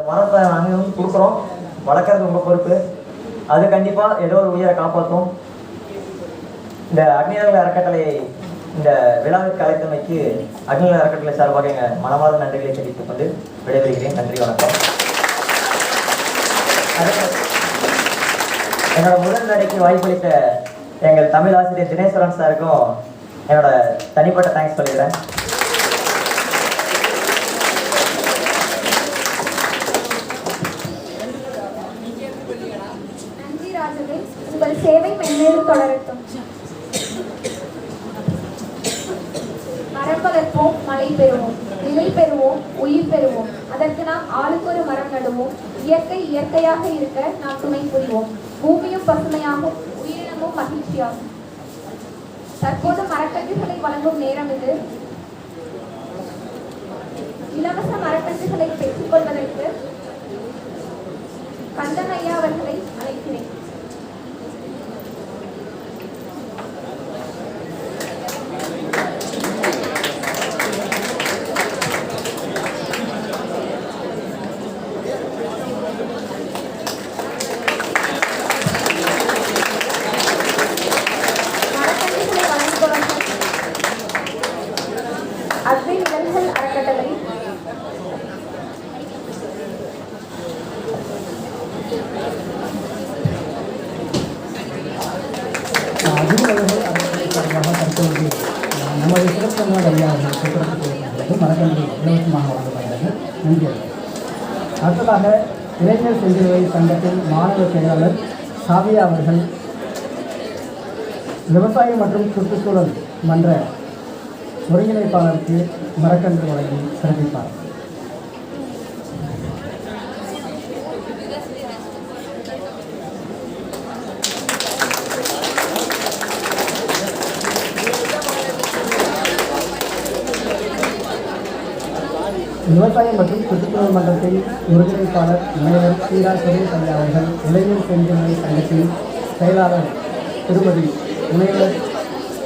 மரத்தை நாங்கள் வந்து கொடுக்குறோம், வளர்க்குறது உங்கள் பொறுப்பு. அது கண்டிப்பாக ஏதோ ஒரு உயிரை காப்பாற்றும். இந்த அக்னிநகர் அறக்கட்டளை இந்த விழாவிற்கு அழைத்தமைக்கு அக்னிநகர் அறக்கட்டளை சார்பாக எங்கள் மனமார்ந்த நன்றிகளை தெரிவித்துக் கொண்டு விடைபெறுகிறேன். நன்றி, வணக்கம். என்னோட முதல் நடைக்கு வாய்ப்பளித்த எங்கள் தமிழ் ஆசிரியர் தினேஸ்வரன் சாருக்கும் என்னோட தனிப்பட்ட தேங்க்ஸ் சொல்லிக்கிறேன். நன்றி ராஜவே, உங்கள் சேவை மென்மேலும் தொடரட்டும். மரம் வளர்ப்போம், மழை பெறுவோம், நிலை பெறுவோம், உயிர் பெறுவோம். அதற்கு நாம் ஆளுக்கு ஒரு மரம் நடுவோம். இயற்கை இயற்கையாக இருக்க நாம் துணை புரிவோம். பூமியும் பசுமையாகும், உயிரினமும் மகிழ்ச்சியாகும். தற்போது மரக்கன்றுகளை வழங்கும் நேரம் இது. இலவச மரக்கன்றுகளை பெற்றுக் கொள்வதற்கு கந்தன் ஐயா அவர்களை அழைக்கிறேன். அக்னிநகர் அறக்கட்டளை தற்போது நமது சிறப்பு ஐயா மரக்கன்று இலவசமாக வழங்கப்படுகிறது. நன்றி. அடுத்ததாக இளைஞர் செஞ்சிலுவை சங்கத்தின் மாணவ செயலாளர் சாவியா அவர்கள் விவசாயம் மற்றும் சுற்றுச்சூழல் மன்ற ஒருங்கிணைப்பாளருக்கு மரக்கன்று வழங்கி சிறப்பிப்பார். விவசாயம் மற்றும் சுற்றுச்சூழல் மன்றத்தின் ஒருங்கிணைப்பாளர் முனைவர் சீரா சுரேஷ் ஐயா அவர்கள் இளைஞர் செஞ்சிலுவை சங்கத்தின் செயலாளர் திருமதி முனைவர்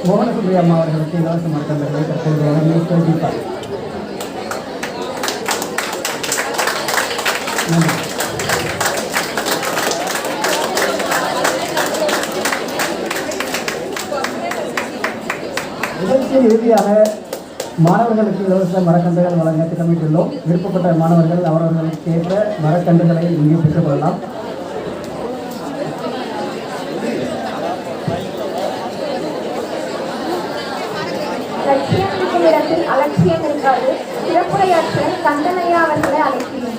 மோகனசுந்தரி அம்மா அவர்களுக்கு இலவச மரக்கன்றுகளை தற்போது வழங்கி சிறப்பிப்பார். நன்றி. நிகழ்ச்சியின் இறுதியாக மாணவர்களுக்கு இலவச மரக்கன்றுகள் வழங்க திட்டமிட்டுள்ளோம். விருப்பப்பட்ட மாணவர்கள் அவரவர்களுக்கு ஏற்ற மரக்கன்றுகளை இங்கே பெற்றுக்கொள்ளலாம். லட்சியம் இருக்கும் இடத்தில் அலட்சியம் இருக்காது. சிறப்புரையாற்ற கந்தன் ஐயா அவர்களை அழைக்கிறேன்.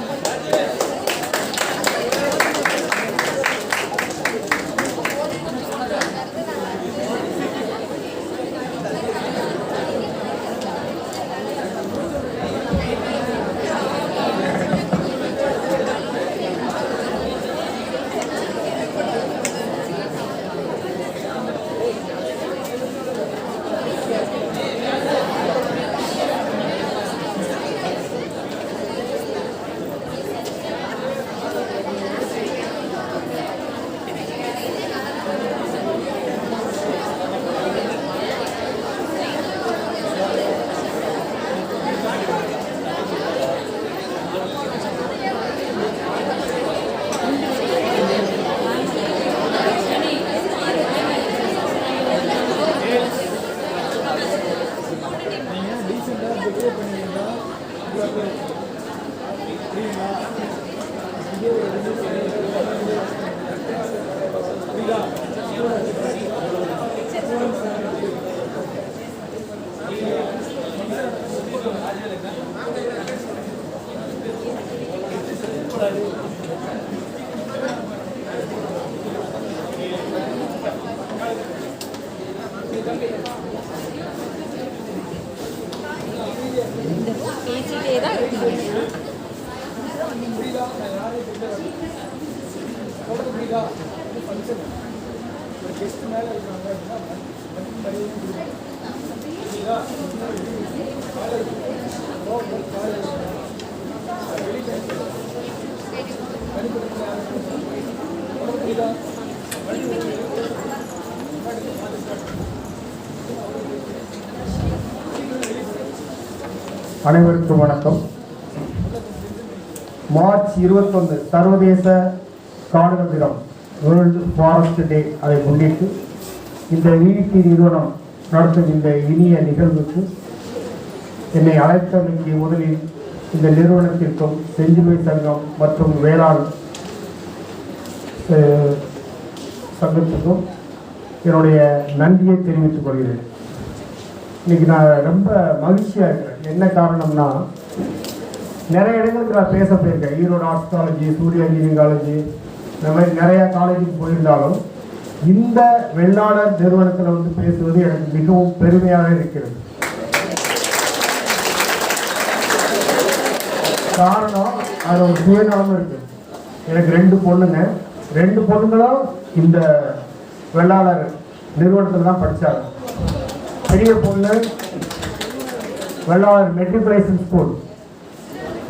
அனைவருக்கும் வணக்கம். மார்ச் 21 சர்வதேச காடுகள் தினம், வேர்ல்டு ஃபாரஸ்ட் டே. அதை முன்னிட்டு இந்த VET நிறுவனம் நடத்தும் இந்த இனிய நிகழ்வுக்கு என்னை அழைத்தமைக்கு முதலில் இந்த நிறுவனத்திற்கும் செஞ்சிலுவை சங்கம் மற்றும் வேளாண் சங்கத்துக்கும் என்னுடைய நன்றியை தெரிவித்துக் கொள்கிறேன். இன்னைக்கு நான் ரொம்ப மகிழ்ச்சியாக இருக்கிறேன். என்ன காரணம்னா, நிறைய இடங்களுக்கு நான் பேச போயிருக்கேன். Erode arts college, Surya engineering college, இந்த மாதிரி நிறையா காலேஜுக்கு போயிருந்தாலும் இந்த வெள்ளாளர் நிறுவனத்தில் வந்து பேசுவது எனக்கு மிகவும் பெருமையாக இருக்கிறது. காரணம், அது ஒரு சுயநலமும் இருக்குது. எனக்கு 2 பொண்ணுங்க, 2 பொண்ணுங்களும் இந்த வெள்ளாளர் நிறுவனத்தில் தான் படித்தாங்க. பெரிய பொண்ணு வெள்ளாளர் மெட்ரிகுலேஷன் ஸ்கூல்,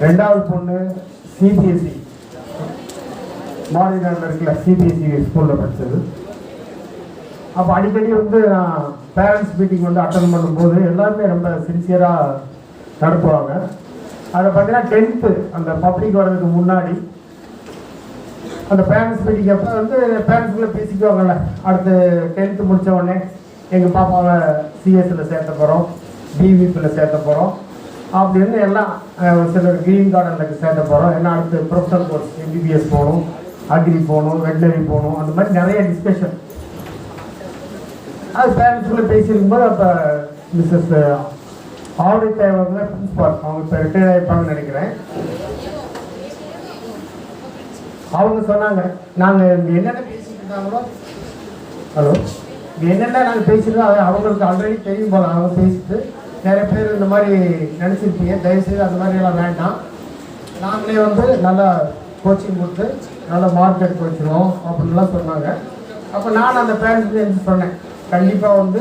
2வது பொண்ணு CBSE மாநிலத்தில் இருக்கிற CBSE ஸ்கூலில் படித்தது. அப்போ அடிக்கடி வந்து நான் பேரண்ட்ஸ் மீட்டிங் வந்து அட்டன் பண்ணும்போது எல்லாருமே ரொம்ப சின்சியராக நடத்துவாங்க. அதில் பார்த்தீங்கன்னா 10th அந்த பப்ளிக் வர்றதுக்கு முன்னாடி அந்த பேரண்ட்ஸ் மீட்டிங் அப்போ வந்து பேரண்ட்ஸுக்குள்ளே பேசிக்குவாங்கல்ல, அடுத்து 10th முடித்த உடனே எங்கள் பாப்பாவை CSல சேர்த்த போகிறோம், BVPயில் சேர்த்த போகிறோம் அப்படின்னு எல்லாம். சிலர் க்ரீன் கார்டனுக்கு சேர்த்த போகிறோம், என்ன அடுத்து ப்ரொஃபஷனல் கோர்ஸ் MBBS போகணும், அக்ரி போகணும், வெட்னரி போகணும், அந்த மாதிரி நிறைய டிஸ்கஷன். அது பேரண்ட்ஸுக்குள்ளே பேசியிருக்கும்போது அப்போ மிஸ்ஸஸ் ஆவடி தேவங்க பிரின்ஸ்பால், அவங்க இப்போ ரிட்டையர்ட் ஆகிப்பாங்கன்னு நினைக்கிறேன், அவங்க சொன்னாங்க, நாங்கள் இங்கே என்னென்ன பேசிட்டு இருந்தாங்களோ, ஹலோ, இங்கே என்னென்ன நாங்கள் பேசியிருந்தோம் அது அவங்களுக்கு ஆல்ரெடி தெரியும் போல. அவங்க பேசிட்டு நிறைய பேர் இந்த மாதிரி நினச்சிருப்பீங்க, தயவுசெய்து அந்த மாதிரியெல்லாம் வேண்டாம், நாங்களே வந்து நல்லா கோச்சிங் கொடுத்து நல்ல மார்க் எடுத்து வச்சுருவோம் அப்படின்லாம் சொன்னாங்க. அப்போ நான் அந்த பேரண்ட்ஸுக்கு எடுத்து சொன்னேன், கண்டிப்பாக வந்து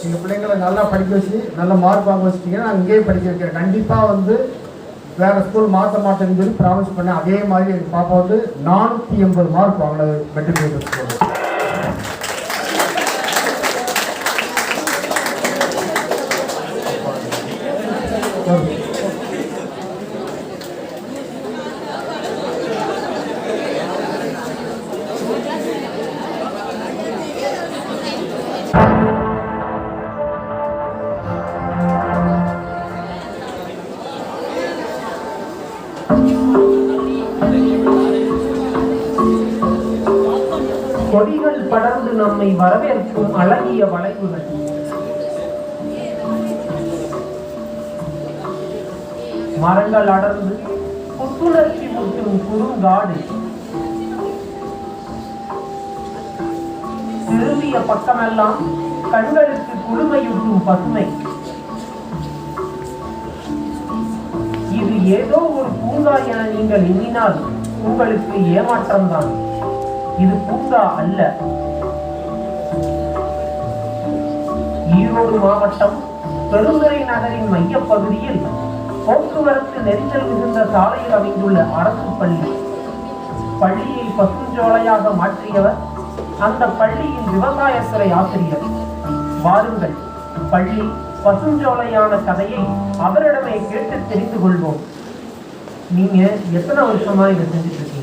எங்கள் பிள்ளைங்களை நல்லா படிக்க வச்சு நல்ல மார்க் வாங்க வச்சிட்டிங்கன்னா நான் இங்கேயே படிக்க வைக்கிறேன், கண்டிப்பாக வந்து வேறு ஸ்கூல் மாற்ற மாட்டேன்னு சொல்லி ப்ராமிஸ் பண்ணேன். அதே மாதிரி எங்கள் பாப்பா வந்து 480 மார்க் வாங்கினது மெட்ரிகுலேஷன் ஸ்கூல். கொடிகள் படர்ந்து நம்மை வரவேற்கும் அழகிய வளைவுகள், மரங்கள் அடர்ந்து புத்துணர்ச்சி ஊட்டும் குறுங்காடு, திரும்பிய பக்கமெல்லாம் கண்களுக்கு குளுமையூட்டும் பசுமை. இது ஏதோ ஒரு பூங்கா என நீங்கள் எண்ணினால் உங்களுக்கு ஏமாற்றம்தான். இது பூங்கா அல்ல. ஈரோடு மாவட்டம் பெருந்துறை நகரின் மையப்பகுதியில் போக்குவரத்து நெரிசல் மிகுந்த சாலையில் அமைந்துள்ள அரசு பள்ளி. பள்ளியை பசுஞ்சோலையாக மாற்றியவர் அந்த பள்ளியின் விவசாயத்துறை ஆசிரியர். வாருங்கள், பள்ளி பசுஞ்சோலையான கதையை அவரிடமே கேட்டு தெரிந்து கொள்வோம். நீங்க எத்தனை வருஷமா இதை செஞ்சுட்டு இருக்கீங்க?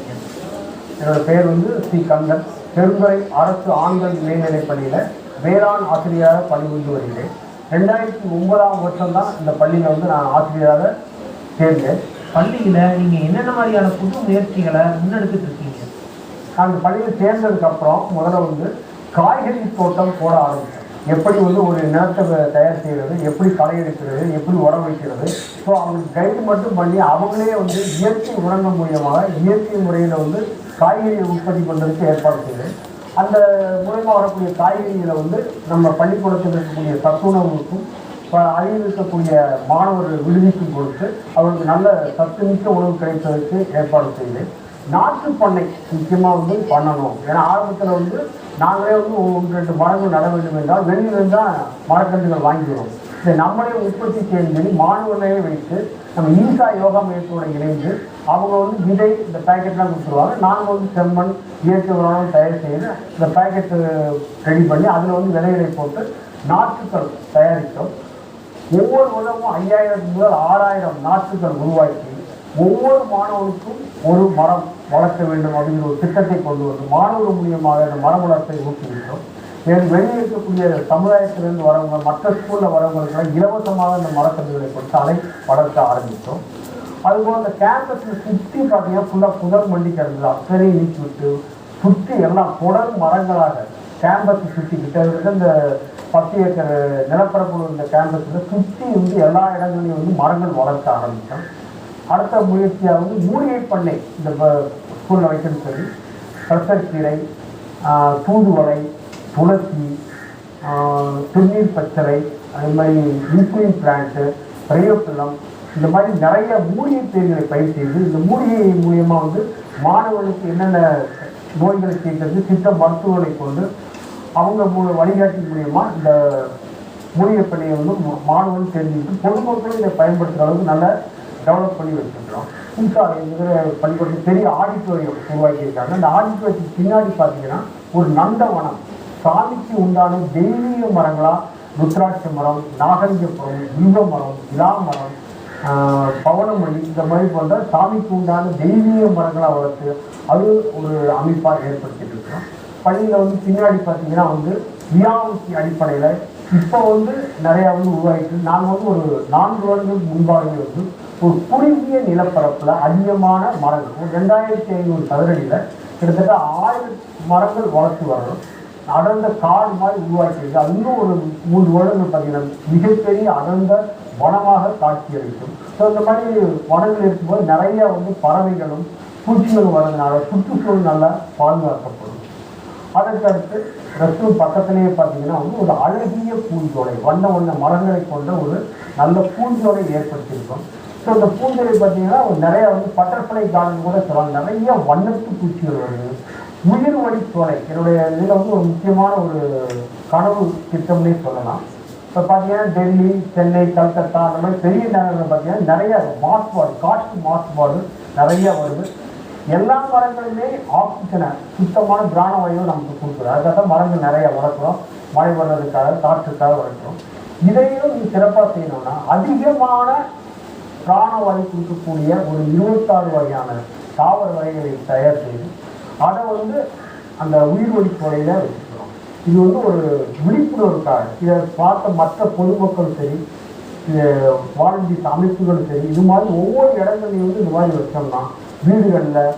என்னோட பேர் வந்து ஸ்ரீ கந்தன். பெருந்துறை அரசு ஆண்கள் மேல்நிலைப் பள்ளியில் வேளாண் ஆசிரியராக பணிபுரிந்து வருகிறேன். 2009ஆம் வருஷம் தான் இந்த பள்ளியில் வந்து நான் ஆசிரியராக சேர்ந்தேன். பள்ளியில் நீங்கள் என்னென்ன மாதிரியான புது முயற்சிகளை முன்னெடுத்துட்டு இருக்கீங்க? நான் இந்த பள்ளியில் சேர்ந்ததுக்கப்புறம் முதல்ல வந்து காய்கறி தோட்டம் போட ஆரம்பித்தேன். எப்படி வந்து ஒரு நிலத்தை தயார் செய்கிறது, எப்படி களை எடுக்கிறது, எப்படி உரம் வைக்கிறது. ஸோ அவங்களுக்கு கைடு மட்டும் பண்ணி அவங்களே வந்து இயற்கை உரங்கள் மூலியமாக இயற்கை முறையில் வந்து காய்கறியை உற்பத்தி பண்ணுறதுக்கு ஏற்பாடு செய்தேன். அந்த மூலமாக வரக்கூடிய காய்கறிகளை வந்து நம்ம பள்ளிக்கூடத்தில் இருக்கக்கூடிய சத்துணவுக்கும் அழியில் இருக்கக்கூடிய மாணவர்கள் விடுதிக்கும் கொடுத்து அவர்களுக்கு நல்ல சத்துமிக்க உணவு கிடைப்பதற்கு ஏற்பாடு செய்தேன். நாட்டு பண்ணை முக்கியமாக வந்து பண்ணணும். ஏன்னா ஆரம்பத்தில் வந்து நாங்களே வந்து 1-2 மரங்கள் நட வேண்டும் என்றால் வெளியிலிருந்து தான் மரக்கன்றுகள் வாங்கிக்கிறோம். இதை நம்மளே உற்பத்தி செய்து மாணவர்களே வைத்து நம்ம ஈசா யோகா மையத்தோடு இணைந்து அவங்க வந்து விதை இந்த பேக்கெட்லாம் கொடுத்துருவாங்க. நாங்கள் வந்து செம்மண் இயற்கை உரம் தயார் செய்து இந்த பேக்கெட்டு ரெடி பண்ணி அதில் வந்து விதைகளை போட்டு நாற்றுக்கள் தயாரித்தோம். ஒவ்வொரு உலகமும் 5000 முதல் 6000 நாற்றுக்கள் உருவாக்கி ஒவ்வொரு மாணவனுக்கும் ஒரு மரம் வளர்க்க வேண்டும் அப்படிங்கிற ஒரு திட்டத்தை கொண்டு வந்து மாணவர் மூலியமாக அந்த மரம் வளர்ப்பை ஊக்குவிக்கிறோம். வெளியே இருக்கக்கூடிய சமுதாயத்திலிருந்து வரவங்க மற்ற ஸ்கூலில் வரவங்களுக்கெல்லாம் இலவசமாக அந்த மரக்கன்றுகளை கொடுத்து அதை வளர்க்க ஆரம்பித்தோம். அதுபோல் அந்த கேம்பஸில் சுற்றி பார்த்தீங்கன்னா ஃபுல்லாக புதர் மண்டி கிடந்தது. அக்கறையை நீக்கி விட்டு சுற்றி எல்லாம் தொடர் மரங்களாக கேம்பஸை சுற்றி கிட்ட இந்த 10 ஏக்கர் நிலப்பரப்பு இந்த கேம்பஸில் சுற்றி வந்து எல்லா இடங்களையும் வந்து மரங்கள் வளர்க்க ஆரம்பித்தோம். அடுத்த முயற்சியாக வந்து மூலிகை பண்ணை இந்த ஸ்கூலில் வைக்கணும்னு சொல்லி கசக்கீரை, தூதுவளை, துளசி, திருநீர் பச்சரை, அது மாதிரி இன்சுலின் பிளான்ட்டு, பிரயோப்பிலம், இந்த மாதிரி நிறைய மூலிகை பயிர்களை பயிர் செய்து இந்த மூலிகை மூலியமாக வந்து மாணவர்களுக்கு என்னென்ன நோய்களை தீர்க்கிறது சித்த மருத்துவர்களை கொண்டு அவங்க வழிகாட்டி மூலியமாக இந்த மூலிகை பண்ணையை வந்து மாணவர்கள் தெரிஞ்சுக்கிட்டு பொதுமக்களும் இதை பயன்படுத்துகிற அளவுக்கு நல்லா டெவலப் பண்ணி வச்சுருக்கிறோம். புதுசாக என்கிற பள்ளிக்கூடத்தில் பெரிய ஆடிட்டோரியம் உருவாக்கியிருக்காங்க. அந்த ஆடிட்டோரியத்துக்கு பின்னாடி பார்த்தீங்கன்னா ஒரு நந்தவனம், சாமிக்கு உண்டான தெய்வீக மரங்களாக ருத்ராட்ச மரம், நாகலிங்கப்புறம், வில்வ மரம், விழா மரம், பவனமணி, இந்த மாதிரி போன்ற சாமிக்கு உண்டான தெய்வீக மரங்களாக வளர்த்து அது ஒரு அமைப்பாக ஏற்படுத்திட்டு இருக்கிறோம். பள்ளியில் வந்து பின்னாடி பார்த்தீங்கன்னா வந்து வியாவுசி அடிப்படையில் இப்போ வந்து நிறையா வந்து உருவாகிட்டு நாங்கள் வந்து ஒரு 4 வருடங்களுக்கு முன்பாகவே வந்து ஒரு குறுகிய நிலப்பரப்பில் அதிகமான மரங்கள் ஒரு 2500 சதுரடியில் கிட்டத்தட்ட 1000 மரங்கள் வளர்த்து வரணும். அடர்ந்த காடு மாதிரி உருவாக்கியிருக்கு. அது இன்னும் ஒரு 3 வருடங்கள் பார்த்தீங்கன்னா மிகப்பெரிய அடர்ந்த வனமாக காட்சியளிக்கும். ஸோ இந்த மாதிரி வனங்கள் இருக்கும்போது நிறைய வந்து பறவைகளும் பூச்சிகளும் வர்றதுனால சுற்றுச்சூழல் நல்லா பாதுகாக்கப்படும். அதற்கடுத்து ரெஸ்ட் பக்கத்திலேயே பார்த்தீங்கன்னா வந்து ஒரு அழகிய பூஞ்சோலை, வண்ண வண்ண மரங்களை கொண்ட ஒரு நல்ல பூஞ்சோலை ஏற்படுத்தியிருக்கோம். ஸோ இந்த பூஞ்சோலை பார்த்தீங்கன்னா நிறையா வந்து பட்டர்ஃப்ளை கார்டன் கூட சொல்லலாம். நிறைய வண்ணத்து பூச்சிகள் வருது. உயிர் வழி சோலை என்னுடைய இதில் வந்து ஒரு முக்கியமான ஒரு கனவு திட்டம்னே சொல்லலாம். இப்போ பார்த்தீங்கன்னா டெல்லி, சென்னை, கல்கத்தா அந்த மாதிரி பெரிய நகரங்கள் பார்த்தீங்கன்னா நிறைய மாசுபாடு, காற்று மாசுபாடு நிறைய வருது. எல்லா மரங்களுமே ஆக்சிஜனை சுத்தமான பிராணவாயுவை நமக்கு கொடுக்குறோம். அதுக்காக தான் மரங்கள் நிறைய வளர்க்குறோம். மழை வர்றதுக்காக, காற்றுக்காக வளர்க்குறோம். இதையும் நீங்கள் சிறப்பாக செய்யணும்னா அதிகமான பிராணவாயு கொடுக்கக்கூடிய ஒரு 26 வகையான தாவர வகைகளை தயார் செய்து அதை வந்து அந்த உயிர்வழி சோலையில் வச்சுக்கிறோம். இது வந்து ஒரு விழிப்புணர்வுக்காக இதை பார்த்த மற்ற பொதுமக்கள் சரி, இது வாலண்டியர்ஸ் அமைப்புகளும் சரி, இது மாதிரி ஒவ்வொரு இடங்கள்லையும் வந்து இந்த மாதிரி வச்சோம்னா வீடுகளில்,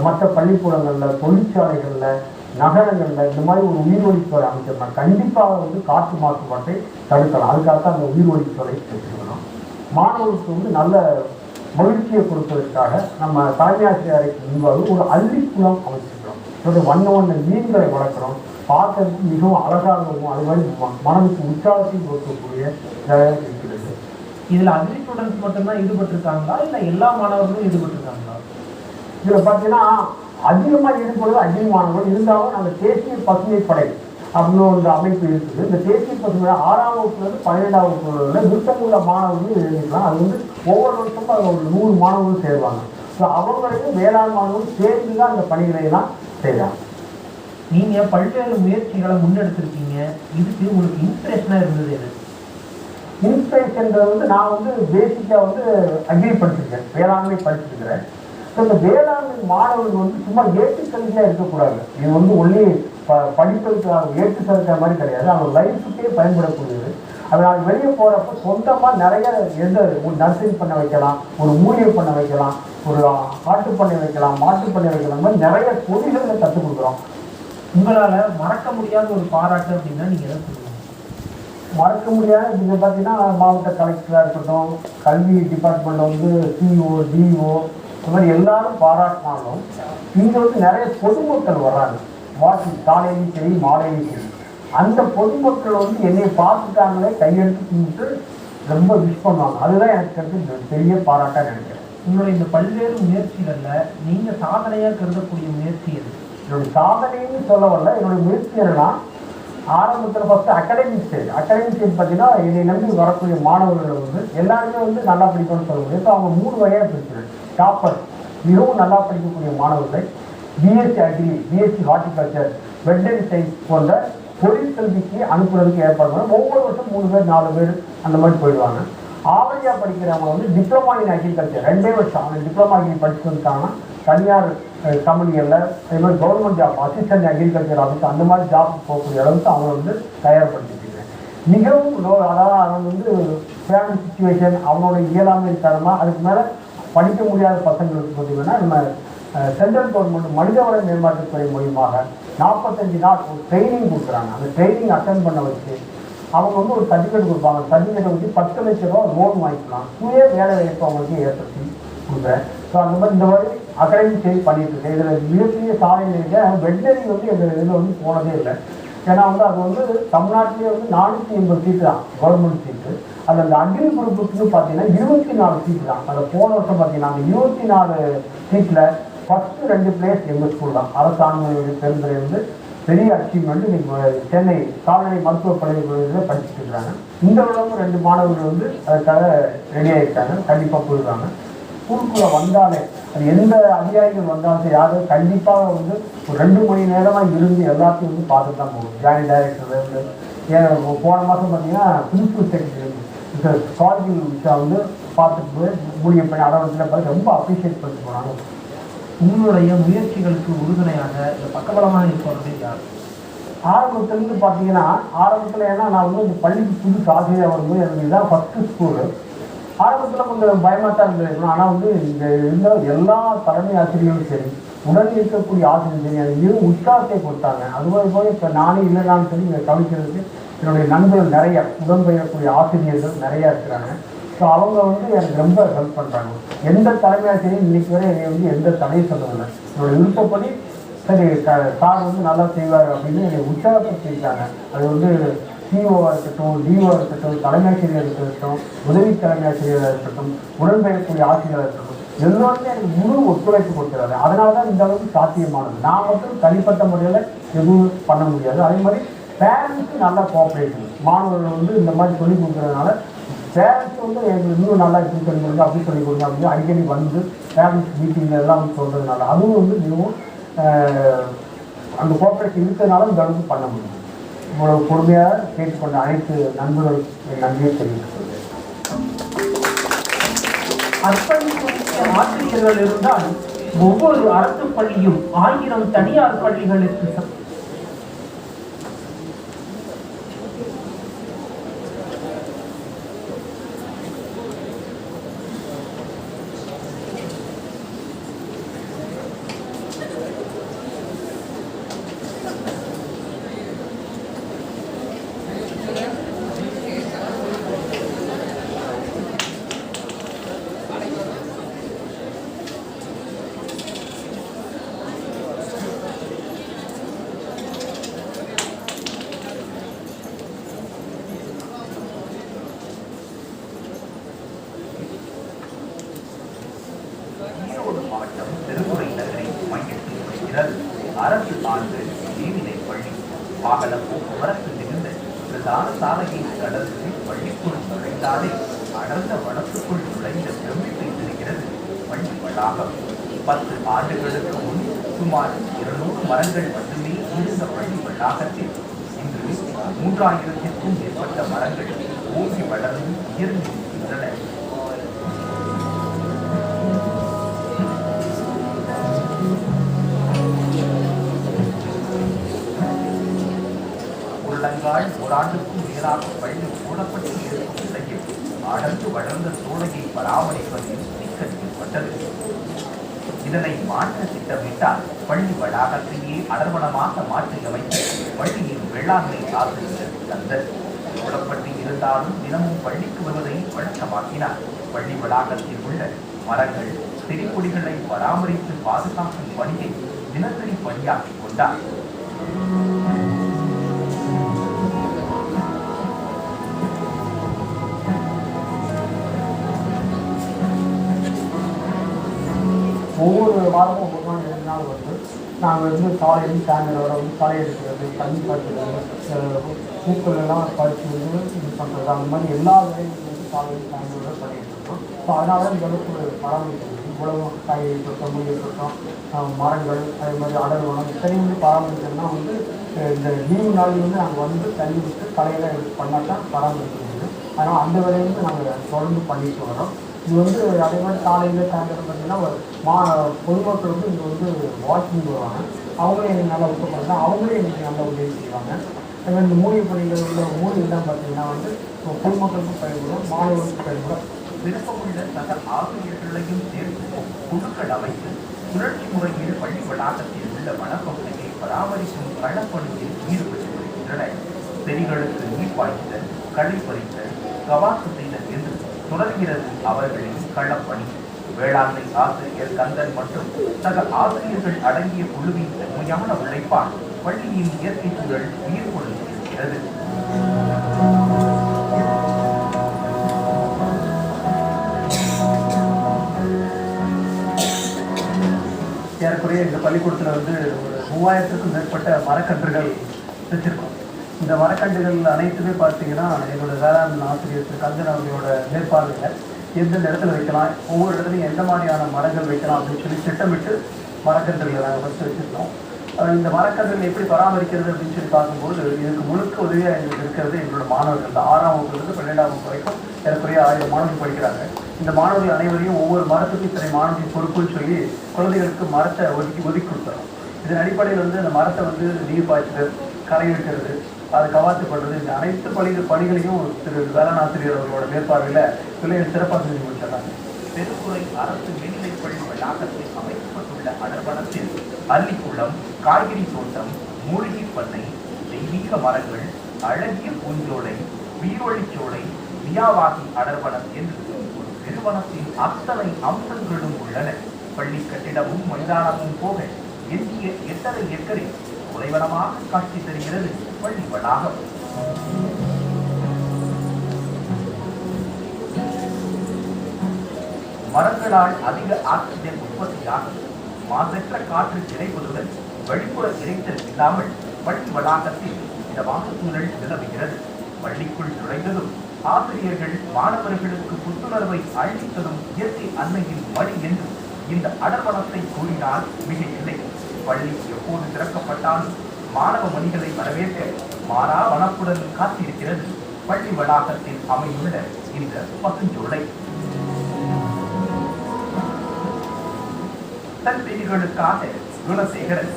மற்ற பள்ளிக்கூடங்களில், தொழிற்சாலைகளில், நகரங்களில் இந்த மாதிரி ஒரு உயிர்வழிச்சோலை அமைச்சோம்னா கண்டிப்பாக வந்து காற்று மாசுபாட்டை தடுக்கலாம். அதுக்காக அந்த உயிர்வழிச்சோலை வச்சுக்கணும். மாணவர்களுக்கு வந்து நல்ல மகிழ்ச்சியை கொடுப்பதற்காக நம்ம தலைமை ஆசிரியருக்கு முன்பாக ஒரு அள்ளிக்குளம் அமைச்சிருக்கிறோம். ஒரு வண்ண வண்ண மீன்களை வளர்க்குறோம். பார்க்கறதுக்கு மிகவும் அழகாகவும் அது மாதிரி மனதுக்கு உற்சாகத்தையும் கொடுக்கக்கூடிய இருக்கிறது. இதில் அக்ரி ஸ்டூடெண்ட்ஸ் மட்டும்தான் ஈடுபட்டிருக்காங்களா இல்லை எல்லா மாணவர்களும் ஈடுபட்டிருக்காங்களா? இதில் பார்த்தீங்கன்னா அதிகமாக ஈடுபடுவது அக்ரி மாணவர்கள். இருந்தாலும் அந்த தேசிய பசுமை படை அப்படின்னு ஒரு அமைப்பு இருக்குது. இந்த தேசிய பசுமை 6ஆம் வகுப்புலேருந்து 12ஆம் வகுப்புல விருப்பமுள்ள மாணவர்கள் எழுதிக்கலாம். அது வந்து ஒவ்வொரு வருஷமும் அதில் ஒரு 100 மாணவர்கள் சேருவாங்க. ஸோ அவங்களையும் வேளாண் மாணவர்கள் சேர்ந்து தான் அந்த பணிகளை எல்லாம் செய்யலாம். நீங்கள் பல்வேறு முயற்சிகளை முன்னெடுத்திருக்கீங்க. இதுக்கு உங்களுக்கு இன்ஸ்பிரேஷனாக இருந்தது எது? இன்ஸ்பிரேஷன்றது வந்து நான் வந்து பேசிக்காக வந்து அக்ரி படிச்சிருக்கேன், வேளாண்மை படிச்சிருக்கிறேன். ஸோ இந்த வேளாண்மை மாணவர்கள் வந்து சும்மா ஏற்றுக்கல்வியாக இருக்கக்கூடாது. இது வந்து ஒன்லி படிப்பதற்காக ஏற்று சேர்க்கிற மாதிரி கிடையாது. அவங்க லைஃபுக்கே பயன்படக்கூடியது. அதனால் வெளியே போகிறப்ப சொந்தமாக நிறைய ஒரு நர்சரி பண்ண வைக்கலாம், ஒரு மூலிகை பண்ண வைக்கலாம், ஒரு ஆட்டு பண்ணை வைக்கலாம், மாட்டு பண்ணை வைக்கலாம், மாதிரி நிறைய தொழில்களை கற்றுக் கொடுக்குறோம். உங்களால் மறக்க முடியாத ஒரு பாராட்டு அப்படின்னா நீங்கள் எதை சொல்லுவீங்க? மறக்க முடியாத இங்கே பார்த்தீங்கன்னா மாவட்ட கலெக்டராக இருக்கட்டும், கல்வி டிபார்ட்மெண்ட்டில் வந்து சிஓ, டிஓ இந்த மாதிரி எல்லாரும் பாராட்டினாலும் இங்கே வந்து நிறைய பொதுமக்கள் வர்றாங்க. காலையிலையும் சரி மாலையிலையும் சரி அந்த பொதுமக்கள் வந்து என்னை பார்த்துட்டாங்களே கையெழுத்து கும்பிட்டு ரொம்ப விஷ் பண்ணுவாங்க. அதுதான் எனக்கு கிடைச்ச பெரிய பாராட்டாக நினைக்கிறேன். உங்களுடைய இந்த பல்வேறு முயற்சிகளில் நீங்கள் சாதனையாக கருதக்கூடிய முயற்சி எது? என்னுடைய சாதனைன்னு சொல்ல வரல. என்னுடைய முயற்சி என்னன்னா ஆரம்பத்தில் ஃபஸ்ட்டு அகாடமிக் ஸ்டேஜ் பார்த்தீங்கன்னா என்னை நம்பி வரக்கூடிய மாணவர்கள் வந்து எல்லாருமே வந்து நல்லா படிக்கணும்னு சொல்ல முடியும். ஸோ அவங்க 3 வகையாக பிரிக்கிறேன். டாப்பர், மிகவும் நல்லா படிக்கக்கூடிய மாணவர்களை, BSc agri, BSc horticulture, veterinary science போன்ற தொழிற்கல்விக்கு அனுப்புறதுக்கு ஏற்பாடு பண்ண ஒவ்வொரு வருஷம் 3 பேர் 4 பேர் அந்த மாதிரி போயிடுவாங்க. ஆவலியா படிக்கிறவங்க வந்து டிப்ளமா இன் அக்ரிகல்ச்சர் 2 வருஷம் அவங்க டிப்ளமா அக்ரி படிச்சுட்டு வந்துட்டாங்கன்னா தனியார் கம்பெனிகளில் அதே மாதிரி government job assistant agriculture office அந்த மாதிரி ஜாப் போகக்கூடிய அளவுக்கு அவங்க வந்து தயார்படுத்திட்டு மிகவும் அதாவது அவன் வந்து ஃபேமிலி சுச்சுவேஷன் அவனோட இயலாமை காரணமாக அதுக்கு மேலே படிக்க முடியாத பசங்களுக்கு பார்த்தீங்கன்னா நம்ம சென்ட்ரல் கவர்மெண்ட் மனிதவள மேம்பாட்டுத்துறை மூலியமாக 45 நாள் ஒரு ட்ரைனிங் கொடுக்குறாங்க. அந்த ட்ரைனிங் அட்டென்ட் பண்ண வச்சு அவங்க வந்து ஒரு சர்டிஃபிகேட் கொடுப்பாங்க. சர்டிஃபிகேட்டை வச்சு 10 லட்ச ரூபா லோன் வாங்கிக்கலாம். சுய வேலை வாய்ப்பு அவங்களுக்கு ஏற்படுத்தி கொடுக்குறேன். ஸோ அந்த மாதிரி இந்த மாதிரி அகாடமி சேஞ்ச் பண்ணிட்டு இருக்கேன். இதில் மிகப்பெரிய சாதனை வெட்னரி வந்து எங்கள் இதில் வந்து போனதே இல்லை. ஏன்னா வந்து அது வந்து தமிழ்நாட்டிலே வந்து 480 சீட்டு தான் கவர்மெண்ட் சீட்டு. அது அந்த அக்ரி குரூப்புக்கு பார்த்தீங்கன்னா 24 சீட்டு தான். அதை போன வருஷம் பார்த்தீங்கன்னா அந்த 24 சீட்டில் ஃபஸ்ட்டு 2 பிளேஸ் எங்கள் ஸ்கூல் தான். அரசாங்க பெருந்துறை வந்து பெரிய அச்சீவ்மெண்ட். இன்னைக்கு சென்னை கால்நடை மருத்துவப் பள்ளியில் படிச்சுட்டு இருக்கிறாங்க. இந்த வருடமும் 2 மாணவர்கள் வந்து அதுக்காக ரெடி ஆகிட்டாங்க. கண்டிப்பாக போயிடுவாங்க. ஸ்கூலுக்குள்ளே வந்தாலே அது எந்த அதிகாரிகள் வந்தாலும் யாரும் கண்டிப்பாக வந்து ஒரு 2 மணி நேரமாக இருந்து எல்லாத்தையும் வந்து பார்த்துட்டு தான் போகும். ஜாயின்ட் டைரக்டர் ஏன் போன மாதம் பார்த்தீங்கன்னா பிரின்சிபல் செக்ரட்டரி காலேஜ் விஷயம் வந்து பார்த்துட்டு போய் மூலிகை பண்ணி அடவத்தில் பார்த்து ரொம்ப அப்ரிஷியேட் பண்ணிட்டு போனாங்க. உங்களுடைய முயற்சிகளுக்கு உறுதுணையாக இந்த பக்கபலமாக இருப்பவர்கள் யார்? ஆரம்பத்துலேருந்து பார்த்தீங்கன்னா ஆரம்பத்தில் ஏன்னா நான் வந்து இந்த பள்ளிக்கு புதுசு ஆசிரியர் வரும்போது எனக்கு இதுதான் ஃபஸ்ட்டு ஸ்கூலு. ஆரம்பத்தில் கொஞ்சம் பயமாக தான் இருந்திருக்கணும். ஆனால் வந்து இங்கே இருந்த எல்லா தலைமை ஆசிரியர்களும் சரி உடன் இருக்கக்கூடிய ஆசிரியர் சரி அது மிகவும் உற்சாகத்தை கொடுத்தாங்க. அதுபோல் போய் இப்போ நானே இல்லைனாலும் சரி இங்கே கவனிக்கிறதுக்கு என்னுடைய நண்பர்கள் நிறைய உடன்பெயரக்கூடிய ஆசிரியர்கள் நிறையா இருக்கிறாங்க. ஸோ அவங்க வந்து எனக்கு ரொம்ப ஹெல்ப் பண்ணுறாங்க. எந்த தலைமை ஆசிரியரும் இன்றைக்கி வரை என்னை வந்து எந்த தடையும் சொல்லவில்லை. என்னோடய விருப்பப்படி சரி சார் வந்து நல்லா செய்வார் அப்படின்னு என்னை உற்சாகப்படுத்தியிருக்காங்க. அது வந்து சிஓவாக இருக்கட்டும், டிஓவாக இருக்கட்டும், தலைமை ஆசிரியர் இருக்கட்டும், உதவி தலைமை ஆசிரியராக இருக்கட்டும், உடன்பெயரக்கூடிய ஆசிரியராக இருக்கட்டும், எல்லோருமே எனக்கு முழு ஒத்துழைப்பு கொடுக்குறாரு. அதனால தான் இந்த அளவுக்கு சாத்தியமானது. நான் மட்டும் தனிப்பட்ட முறையில் எதுவும் பண்ண முடியாது. அதே மாதிரி பேரண்ட்ஸுக்கு நல்லா கோஆப்ரேஷன் மாணவர்கள் வந்து இந்த மாதிரி சொல்லிக் கொடுக்குறதுனால பேரண்ட்ஸ் வந்து எனக்கு இன்னும் நல்லா இப்படி சொல்லிக் கொடுங்க அப்படி சொல்லிக் கொடுங்க அப்படின்னு அடிக்கடி வந்து பேரண்ட்ஸ் மீட்டிங்கில் எல்லாம் வந்து சொல்கிறதுனால அதுவும் வந்து மிகவும் அந்த கோஆப்ரேஷன் இருக்கிறதுனால இந்த அளவுக்கு பண்ண முடியும். இவ்வளவு பொறுமையாக கேட்டுக்கொண்ட அனைத்து நண்பர்கள் நன்றியை தெரிவித்துக் அர்ப்பணிப்புடைய ஆசிரியர்கள் இருந்தால் ஒவ்வொரு அரசு பள்ளியும் 1000 தனியார் பள்ளிகளுக்கு அரசு ஆண்டு நீதினை பள்ளி வாகன போக்குவரத்து மிகுந்த பிரதான சாலையை கடந்து பள்ளிக்குள் நுழைந்தாலே அடர்ந்த வனத்துக்குள் நுழைந்த பிரமிப்பை தெரிகிறது பள்ளி வளாகம். 10 ஆண்டுகளுக்கு முன் சுமார் 200 மரங்கள் மட்டுமே இருந்த பள்ளி வளாகத்தில் இன்று 3000க்கும் மேற்பட்ட மரங்கள் ஓங்கி வளர்ந்து உயர்ந்து இருக்கின்றன. ஓராண்டுக்கும் மேலாக பள்ளி மூடப்பட்டு இருக்கும் நிலையில் அடர்ந்து வளர்ந்த சோலையை பராமரிப்பதில் சிக்கல் ஏற்பட்டது. இதனை மாற்ற திட்டமிட்டால் பள்ளி வளாகத்தையே அடர்வனமாக மாற்றியமைத்து பள்ளியின் வேளாண்மை ஆசிரியர் தந்தர் மூடப்பட்டு இருந்தாலும் தினமும் பள்ளிக்கு வருவதை வழக்கமாக்கினார். பள்ளி வளாகத்தில் உள்ள மரங்கள் செடிகொடிகளை பராமரித்து பாதுகாக்கும் பணியை தினசரி பணியாற்றிக் கொண்டார். ஒவ்வொரு வாரமும் ஒவ்வொரு நாள் 2 நாள் வந்து நாங்கள் வந்து காலையில் சாயந்தரம் வந்து களை எடுக்கிறது, தண்ணி பாய்க்கிறது, பூக்கள் எல்லாம் பறித்து வந்து இது பண்ணுறது, அந்த மாதிரி எல்லா வேலைகளும் வந்து காலையில் சாயந்தரம் பண்ணிகிட்டு இருக்கோம். ஸோ அதனால இந்த அளவுக்கு பராமரிக்கிறது இவ்வளவு காய்கறி தோட்டம், மூலிகை தோட்டம், மரங்கள், அதே மாதிரி அடர்வனம் இத்தனையும் வந்து பராமரிக்கிறதுனா வந்து இந்த லீவு நாள் வந்து நாங்கள் வந்து தண்ணி விட்டு களையெல்லாம் எடுத்து பண்ணால் தான் பராமரிக்க முடியும். அதனால் அந்த வேலையும் நாங்கள் தொடர்ந்து பண்ணிட்டு வரோம். இது வந்து அதே மாதிரி காலையில் சாயந்தரம் பார்த்தீங்கன்னா பொதுமக்களுக்கு இங்கே வந்து வாக்கிங் வருவாங்க. அவங்களே எனக்கு நல்லா உதவி பண்ணலாம், அவங்களே எனக்கு நல்லா உதவி செய்வாங்க. அதுமாதிரி இந்த மூலிகை பணிகள் உள்ள மூலிகைலாம் பார்த்தீங்கன்னா வந்து பொதுமக்களுக்கும் பயன்படும், மாணவர்களுக்கும் பயன்படும். விருப்பமுள்ள சக ஆசிரியர்களையும் சேர்த்து குழுக்கள் அமைத்து சுழற்சி முறையில் பள்ளி வளாகத்தில் உள்ள வனப்பகுதியை பராமரிக்கும் களப்பணியில் ஈடுபட்டு வருகின்றனர். செடிகளுக்கு நீர் பாய்ச்சல், களை பறித்தல், கவாத்து செய்தல் என்று தொடர்கிறது அவர்களின் களப்பணி. வேளாண்மை ஆசிரியர் கந்தன் மற்றும் சக ஆசிரியர்கள் அடங்கிய குழுவின் உண்மையான உழைப்பால் பள்ளியின் இயற்கை சூழல் உயிர் கொண்டிருக்கிறது. ஏறக்குறைய இந்த பள்ளிக்கூடத்தில் வந்து ஒரு 3000க்கும் மேற்பட்ட மரக்கன்றுகள் வச்சிருக்கோம். இந்த மரக்கன்றுகள் அனைத்துமே பார்த்தீங்கன்னா என்னோட வேளாண் ஆசிரியர் திரு கந்தன் அவர்களோட மேற்பார்வையில் எந்தெந்த இடத்துல வைக்கலாம், ஒவ்வொரு இடத்துலையும் எந்த மாதிரியான மரங்கள் வைக்கலாம் அப்படின்னு சொல்லி திட்டமிட்டு மரக்கன்றுகளை நாங்கள் ஃபஸ்ட்டு வச்சுருக்கோம். இந்த மரக்கன்றுகள் எப்படி பராமரிக்கிறது அப்படின்னு சொல்லி பார்க்கும்போது இதுக்கு முழுக்க உதவியாக எங்களுக்கு இருக்கிறது எங்களோட மாணவர்கள் தான். 6ஆம் வகுப்புலேருந்து 12ஆம் வகுப்பு வரைக்கும் ஏறக்குறைய 1000 மாணவர்கள் படிக்கிறாங்க. இந்த மாணவர்கள் அனைவரையும் ஒவ்வொரு மரத்துக்கும் இத்தனை மாணவர்களின் பொறுப்புன்னு சொல்லி குழந்தைகளுக்கு மரத்தை ஒதுக்கி கொடுத்துறோம். இதன் அடிப்படையில் வந்து அந்த மரத்தை வந்து நீர் பாய்ச்சல், கரை எடுக்கிறது, அதை கவாத்து பண்ணுறது, இந்த அனைத்து பணிகளையும் திரு வேளாண் ஆசிரியர் அவர்களோட மேற்பார்வையில் பிள்ளைகள் சிறப்பாக செஞ்சு முடிச்சிடறாங்க. பெருந்துறை அரசு மேல்நிலைப் பள்ளி வளாகத்தில் அமைக்கப்பட்டுள்ள அடர்வனத்தில் அல்லிக்குளம், காய்கறி தோட்டம், மூலிகை பண்ணை, தெய்வீக மரங்கள், அழகிய பூஞ்சோலை, வீரொழிச்சோலை, மியாவாகி அடர்வனம் என்று ஒரு பெருவனத்தின் அத்தனை அம்சங்களும் உள்ளன. பள்ளி கட்டிடமும் மைதானமும் போக எஞ்சிய 8.5 ஏக்கரில் குறைவனமாக காட்சி தருகிறது பள்ளி வளாகம். மரங்களால் அதிக ஆக்சிஜன் உற்பத்தியாகும். மாசற்ற காற்று கிடைப்பதுடன் வெளிப்புற இறைச்சல் இல்லாமல் பள்ளி வளாகத்தில் இதமான சூழல் நிலவுகிறது. பள்ளிக்குள் நுழைந்ததும் ஆசிரியர்கள் மாணவர்களுக்கு புத்துணர்வை அளித்ததும் இயற்கை அன்னையின் வழி என்று இந்த அடர்வனத்தை கூறினால் மிக இல்லை. பள்ளி எப்போது திறக்கப்பட்டாலும் மாணவ மணிகளை வரவேற்க மாறா வனப்புடன் காத்திருக்கிறது பள்ளி வளாகத்தில் அமைந்துள்ள இந்த பசுஞ்சோலை. தன் செய்திகளுக்காக குணசேகரன்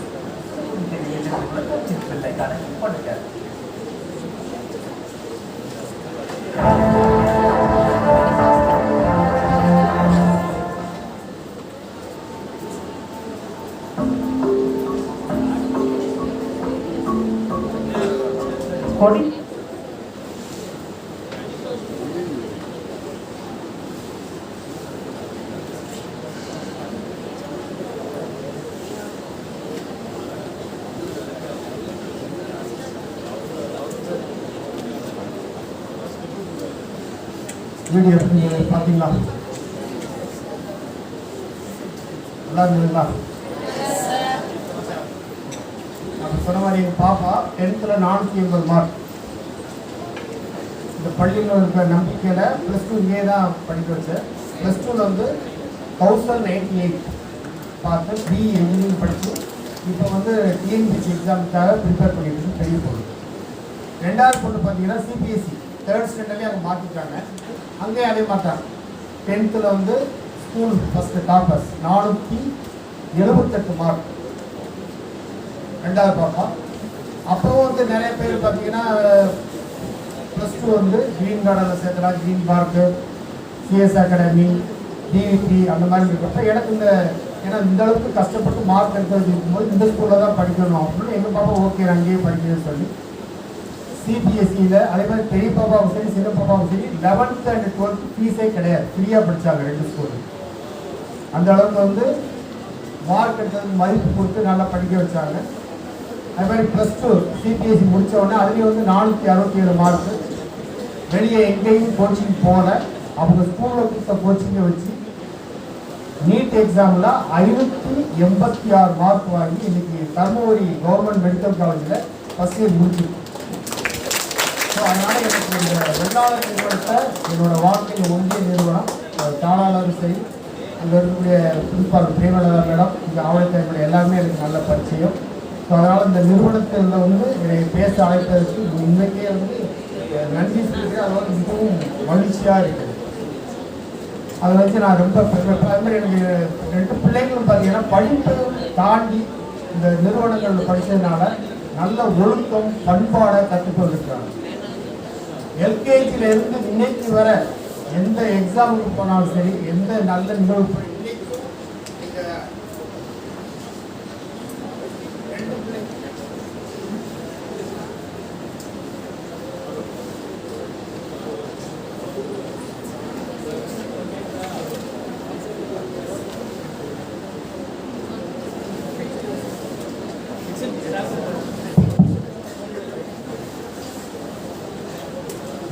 பிள்ளைக்கான பண்ணுகிறார். கொடி வீடியோ பார்த்தீங்களா? நல்லா இருந்ததுங்களா? நான் சொன்ன மாதிரி எங்கள் பாப்பா 10th 480 மார்க். இந்த பள்ளியில் இருக்கிற நம்பிக்கையில் +2 இங்கே தான் படிக்க வச்சேன். +2 வந்து 1098 பார்த்து BE இன்ஜினியரிங் படித்து இப்போ வந்து டிஎன்பிசி எக்ஸாமுக்காக ப்ரிப்பேர் பண்ணிட்டு பெரிய பொண்ணு. 2வது பொண்ணு பார்த்தீங்கன்னா சிபிஎஸ்சி 3rd ஸ்டாண்டர்ட்லேயே அவங்க மாற்றிட்டாங்க. அங்கேயும் அதே மாதிரி தான் 10th வந்து ஸ்கூல் ஃபஸ்ட்டு டாப்பர்ஸ் 478 மார்க் 2வது பாப்பா. அப்போவும் வந்து நிறைய பேர் பார்த்தீங்கன்னா +2 வந்து க்ரீன் கார்டனில் சேர்க்கலாம், green park, CS academy, TVP அந்த மாதிரி இருக்கிறப்ப எனக்கு ஏன்னா இந்த அளவுக்கு கஷ்டப்பட்டு மார்க் எடுக்கிறது இருக்கும்போது இந்த ஸ்கூலில் தான் படிக்கணும் அப்படின்னு எங்கள் பாப்பா ஓகே அங்கேயே படிக்கணும்னு சொல்லி சிபிஎஸ்சியில் அதே மாதிரி பெரிய பாப்பாவும் சரி சின்ன பாப்பாவும் சரி 11th and 12th ஃபீஸே கிடையாது, ஃப்ரீயாக படித்தாங்க 2 ஸ்கூலு. அந்த அளவுக்கு வந்து மார்க் எடுத்தது மதிப்பு கொடுத்து நல்லா படிக்க வச்சாங்க. அது மாதிரி +2 சிபிஎஸ்சி முடித்த உடனே அதுலேயும் வந்து 467 மார்க்கு. வெளியே எங்கேயும் கோச்சிங் போகல, அவங்க ஸ்கூலில் கொடுத்த கோச்சிங்கை வச்சு நீட் எக்ஸாமில் 586 மார்க் வாங்கி இன்னைக்கு தர்மபுரி கவர்மெண்ட் மெடிக்கல் காலேஜில் ஃபஸ்ட் இயர் முடிச்சிருக்கு. ஸோ அதனால் எனக்கு இந்த வெள்ளாளர் நிறுவனத்தை என்னோட வாழ்க்கையில் ஒன்றிய நிறுவனம் தாளாளரும் சரி, அங்கே இருக்கக்கூடிய பிரின்சிபால் பிரேமலதா மேடம், இங்கே ஆவணத்தாய் எல்லாருமே எனக்கு நல்ல பரிச்சயம். ஸோ அதனால் இந்த நிறுவனத்தில் வந்து என்னை பேச அழைப்பதற்கு இன்றைக்கே வந்து நன்றி சொல்லிட்டு அது வந்து மிகவும் மகிழ்ச்சியாக இருக்குது. அதை வச்சு நான் ரொம்ப அது மாதிரி எனக்கு 2 பிள்ளைங்களும் பார்த்தீங்கன்னா படிப்பு தாண்டி இந்த நிறுவனங்களில் படித்ததுனால நல்ல ஒழுக்கம் பண்பாடை கற்றுக்கொண்டிருக்காங்க. எல்கேஜியிலேருந்து இன்னைக்கு வர எந்த எக்ஸாமுக்கு போனாலும் சரி, எந்த நல்ல நிகழ்வு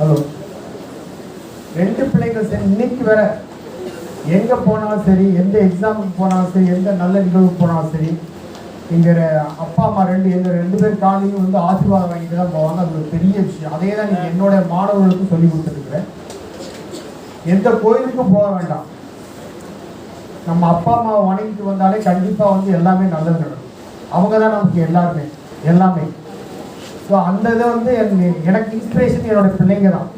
ஹலோ 2 பிள்ளைகள் சரி இன்னைக்கு வர எங்கே போனாலும் சரி, எந்த எக்ஸாமுக்கு போனாலும் சரி, எந்த நல்ல நிகழ்வுக்கு போனாலும் சரி, இங்கே அப்பா அம்மா எங்கள் 2 பேர் காலையும் வந்து ஆசீர்வாதம் வாங்கிட்டு தான் போவாங்க. அது ஒரு பெரிய விஷயம். அதே தான் நீங்கள் என்னோட மாணவர்களுக்கும் சொல்லி கொடுத்துருக்குறேன். எந்த கோயிலுக்கும் போக வேண்டாம், நம்ம அப்பா அம்மாவை வணங்கிட்டு வந்தாலே கண்டிப்பாக வந்து எல்லாமே நல்லது நடக்கும். அவங்க தான் நமக்கு எல்லாமே. ஸோ அந்த இதை வந்து எனக்கு இன்ஸ்பிரேஷன் என்னோட பிள்ளைங்க தான்.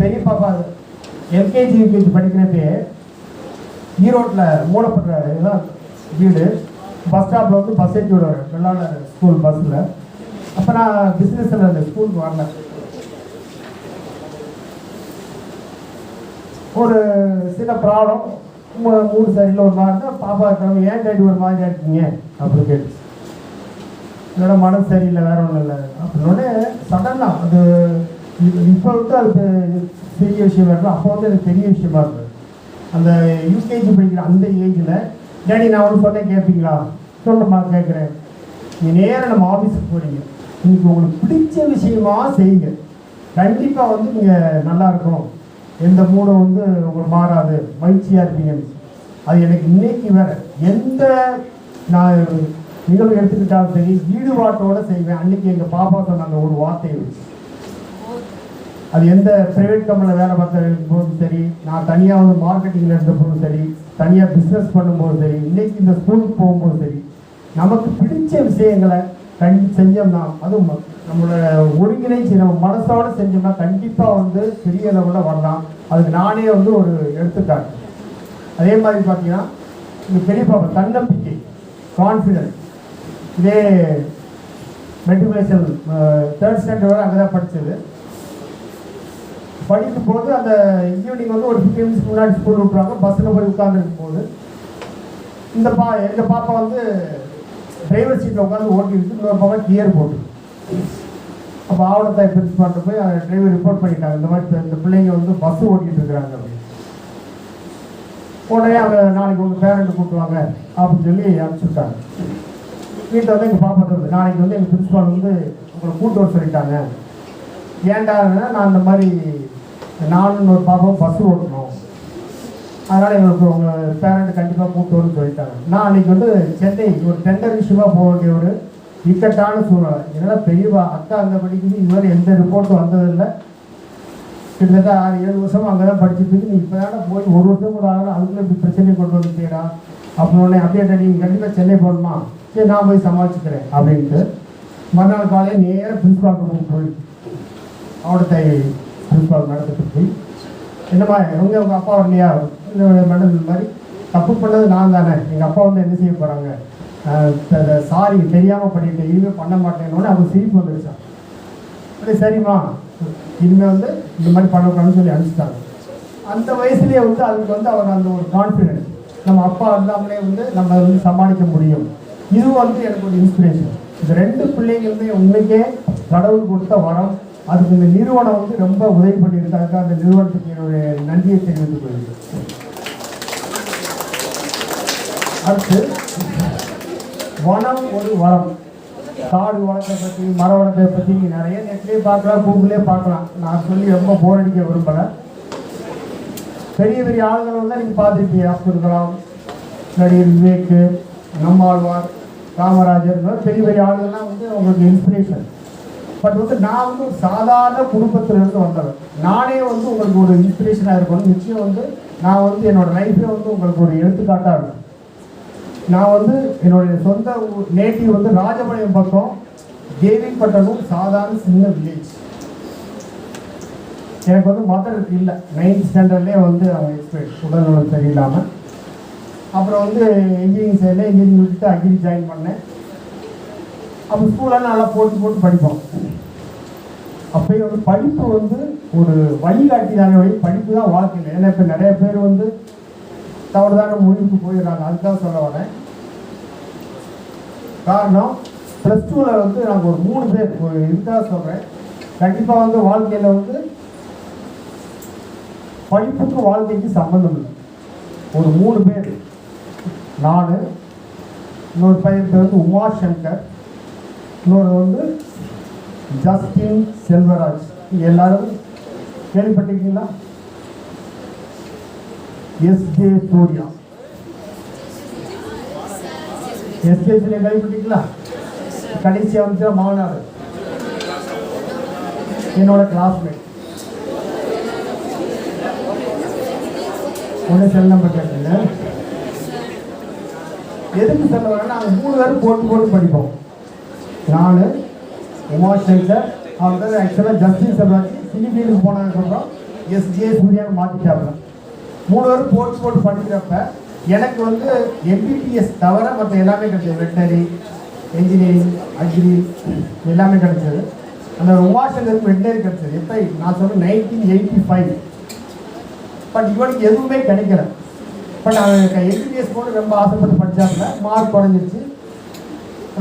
பெரிய பாப்பா எல்கேஜி யூகேஜி படிக்கிறப்பே ஈரோட்டில் மூடப்படுறாரு எல்லாம் வீடு. பஸ் ஸ்டாப்பில் வந்து பஸ் ஏற்றி விடுவார் வெள்ளாள ஸ்கூல் பஸ்ஸில். அப்போ நான் பிஸ்னஸில் அந்த ஸ்கூலுக்கு வரல. ஒரு சில ப்ராப்ளம் மூடு சரியில் ஒரு மாதிரி தான். பாப்பா கிளம்பி ஏன் டேடி ஒரு மாதிரியா இருக்கீங்க அப்படின்னு கேட்டு, என்னோட மனசு சரியில்லை, வேற ஒன்றும் இல்லை அப்படின்னோடனே சடனாக அது இப்போ வந்து அது பெரிய விஷயமா இருக்கும். அப்போ வந்து அது பெரிய விஷயமா இருக்கும். அந்த யூகேஜி படிக்கிற அந்த ஏஜில் டேடி நான் ஒன்று சொன்னேன் கேட்பீங்களா? சொல்லுமா கேட்குறேன். நீங்கள் நேராக நம்ம ஆஃபீஸுக்கு போகிறீங்க, இன்னைக்கு உங்களுக்கு பிடிச்ச விஷயமா செய்யுங்க, கண்டிப்பாக வந்து நீங்கள் நல்லாயிருக்கும், எந்த மூடும் வந்து உங்களுக்கு மாறாது, மகிழ்ச்சியாக இருப்பீங்க. அது எனக்கு இன்னைக்கு வேறு எந்த நான் நிகழ்வு எடுத்துக்கிட்டாலும் சரி ஈடுபாட்டோடு செய்வேன். அன்றைக்கி எங்கள் பாப்பா சொன்ன அந்த ஒரு வார்த்தையை வச்சு, அது எந்த ப்ரைவேட் கம்பெனியில் வேலை பார்த்த போதும் சரி, நான் தனியாக வந்து மார்க்கெட்டிங்கில் இருந்த போதும் சரி, தனியாக பிஸ்னஸ் பண்ணும்போது சரி, இன்றைக்கி இந்த ஸ்கூலுக்கு போகும்போது சரி, நமக்கு பிடிச்ச விஷயங்களை செஞ்சோம்னா, அதுவும் நம்மளோட ஒருங்கிணைச்சி நம்ம மனசோடு செஞ்சோம்னா கண்டிப்பாக வந்து பெரிய லெவலில் வரலாம். அதுக்கு நானே வந்து ஒரு எடுத்துக்காட்டு. அதே மாதிரி பார்த்தீங்கன்னா இந்த பெரிய பாப்பா தன்னம்பிக்கை, கான்ஃபிடென்ஸ். இதே மெட்ரிகுலேஷன் 3rd ஸ்டாண்டர்ட் வரை அங்கே தான் படித்தது. படிக்கும் போது அந்த ஈவினிங் வந்து ஒரு 15 மினிட்ஸ் முன்னாடி ஸ்கூல் விட்டுருவாங்க. பஸ்ஸில் போய் உட்காந்துருக்கும் போது எங்கள் பாப்பா வந்து டிரைவர் சீட்டில் உட்காந்து ஓட்டிட்டு இன்னொரு பாப்பா கியர் போட்டு, அப்போ ஆவணத்தாய் பிரின்சிபால்கிட்ட போய் டிரைவர் ரிப்போர்ட் பண்ணிட்டாங்க, இந்த மாதிரி இந்த பிள்ளைங்க வந்து பஸ் ஓட்டிகிட்டு இருக்கிறாங்க அப்படின்னு. உடனே அவங்க நாளைக்கு உங்கள் பேரண்ட்டு கூப்பிடுவாங்க அப்படின்னு சொல்லி அனுப்பிச்சுட்டாங்க. வீட்டில் வந்து எங்கள் பாப்பா தருது, நாளைக்கு வந்து எங்கள் பிரின்சிபால் வந்து உங்களை கூப்பிட்டு வர சொல்லிட்டாங்க. ஏன்டாங்கன்னா நான் இந்த மாதிரி நானும் ஒரு பாப்பாவும் பஸ் ஓட்டணும், அதனால் எங்களுக்கு உங்கள் பேரண்ட்டு கண்டிப்பாக கூப்பிட்டு வரும்னு சொல்லிட்டாங்க. நான் அன்றைக்கி வந்து சென்னை ஒரு டெண்டர் விஷயமாக போக வேண்டிய ஒரு இக்கட்டான சூழ்நிலை. என்னால் பெரியவா அக்கா அங்கே படிக்குது, இதுவரை எந்த ரிப்போர்ட்டும் வந்ததில்லை. கிட்டத்தட்ட 6-7 வருஷமாக அங்கே தான் படிச்சுட்டு, நீ இப்போ தானே போய் ஒரு வருஷம் கூட ஆகலாம், அதுக்குள்ளே இப்படி பிரச்சனையை கொண்டு வந்துட்டேடா அப்படின்னு. அப்படியே நீங்கள் கண்டிப்பாக சென்னை போகணுமா, சரி நான் போய் சமாளிச்சுக்கிறேன் அப்படின்ட்டு மறுநாள் காலையில் நேராக பிரின்சிபால் ரூமுக்கு போய் ஆவணத்தை பிரின்சிபால் மேடத்துக்கு போய், என்னம்மா உங்கள் அப்பா வரலையா? மேடம் இந்த மாதிரி தப்பு பண்ணது நான் தானே, எங்கள் அப்பா வந்து என்ன செய்ய போகிறாங்க, சாரி தெரியாமல் பண்ணிட்டேன், இனிமேல் பண்ண மாட்டேன்னு. அவங்க சிரிப்பு வந்துடுச்சான். அப்படி சரிம்மா இனிமேல் வந்து இந்த மாதிரி பண்ணக்கூடாதுன்னு சொல்லி அனுப்பிச்சிட்டாங்க. அந்த வயசுலேயே வந்து அதுக்கு வந்து அவங்க அந்த ஒரு கான்ஃபிடென்ஸ், நம்ம அப்பா இல்லாமலே வந்து நம்ம வந்து சமாளிக்க முடியும். இது வந்து எனக்கு ஒரு இன்ஸ்பிரேஷன். இந்த 2 பிள்ளைங்களுமே உண்மைக்கே கடவுள் கொடுத்த வரம். அதுக்கு இந்த நிறுவனம் வந்து ரொம்ப உதவி பண்ணியிருக்காங்க. அந்த நிறுவனத்துக்கு என்னுடைய நன்றியை தெரிவித்துக் கொள்கிறேன். அடுத்து வனம் ஒரு வரம். காடு வளத்தை பற்றி, மர வளத்தை பற்றி நிறைய நெட்லேயே பார்க்கலாம், கூகுள்லேயே பார்க்கலாம். நான் சொல்லி ரொம்ப போர் அடிக்க விரும்பலை. பெரிய பெரிய ஆளுங்களை வந்து நீங்கள் பார்த்துருக்கீங்க. அப்துல் கலாம், நடிகர் விவேக், நம்மாழ்வார், காமராஜர், பெரிய பெரிய ஆளுகள்லாம் வந்து அவங்களுக்கு இன்ஸ்பிரேஷன். பட் வந்து நான் வந்து ஒரு சாதாரண குடும்பத்திலிருந்து வந்தவன். நானே வந்து உங்களுக்கு ஒரு இன்ஸ்பிரேஷனாக இருக்கணும். நிச்சயம் வந்து நான் வந்து என்னோடய லைஃப்பே வந்து உங்களுக்கு ஒரு எடுத்துக்காட்டாக இருக்கும். நான் வந்து என்னுடைய சொந்த நேட்டிவ் வந்து ராஜபாளையம் பக்கம் தேவிப்பட்டணம், சாதாரண சின்ன வில்லேஜ். எனக்கு வந்து மதர் இல்லை, 9th ஸ்டாண்டர்ட்லேயே வந்து அவங்க எக்ஸ்பைர்ட், உடல்நலம் சரியில்லாமல். அப்புறம் வந்து இன்ஜினியரிங் சைடில் இன்ஜினியரிங் விட்டுட்டு அக்ரி ஜாயின் பண்ணேன். அப்போ ஸ்கூலில் நல்லா போட்டு படிப்போம். அப்போயே வந்து படிப்பு வந்து ஒரு வழிகாட்டிதான வழி, படிப்பு தான் வாழ்க்கையில். ஏன்னா இப்போ நிறைய பேர் வந்து தவறுதான முடிவுக்கு போயிடுறாங்க. அதுக்காக சொல்ல வரேன். காரணம் +2ல் வந்து நாங்கள் ஒரு 3 பேர் ஒரு இதுக்காக சொல்கிறேன். கண்டிப்பாக வந்து வாழ்க்கையில் வந்து படிப்புக்கு வாழ்க்கைக்கு சம்பந்தம் இல்லை. ஒரு 3 பேர், நான், இன்னொரு பையன் பேர் வந்து உமாசங்கர், இன்னொரு வந்து ஜஸ்டின் செல்வராஜ். எல்லாரும் கேள்விப்பட்டிருக்கீங்களா? எஸ்ஜே சூர்யா, எஸ்ஜே சூர்யா கேள்விப்பட்டிருக்கீங்களா? கடைசியாக வந்து மாநாடு என்னோட கிளாஸ்மேட். ஒன்று செல் நம்பர் கேட்டீங்க. எதுக்கு சொல்ல வரேன்னா, நாங்கள் 3 பேரும் போட்டு படிப்போம். நான், உமாசங்கர், அவங்க ஆக்சுவலாக ஜஸ்டின் செல்வராஜ் சிலிபீனுக்கு போனதுக்கப்புறம் எஸ்ஜே சூர்யான்னு மாற்றிட்டாங்க. 3 பேரும் போட்டு படிக்கிறப்ப எனக்கு வந்து எம்பிபிஎஸ் தவிர மற்ற எல்லாமே கிடைச்சது. வெட்டனரி, இன்ஜினியரிங், அக்ரி எல்லாமே கிடைச்சது. அந்த உமாசங்கருக்கு வெட்டனரி கிடைச்சது. எப்போ நான் சொல்கிறேன் 1985. பட் இவனுக்கு எதுவுமே கிடைக்கல. பட் அவன் எம்பிபிஎஸ் போட்டு ரொம்ப ஆசைப்பட்டு படித்தாப்புல, மார்க் குறைஞ்சிருச்சு.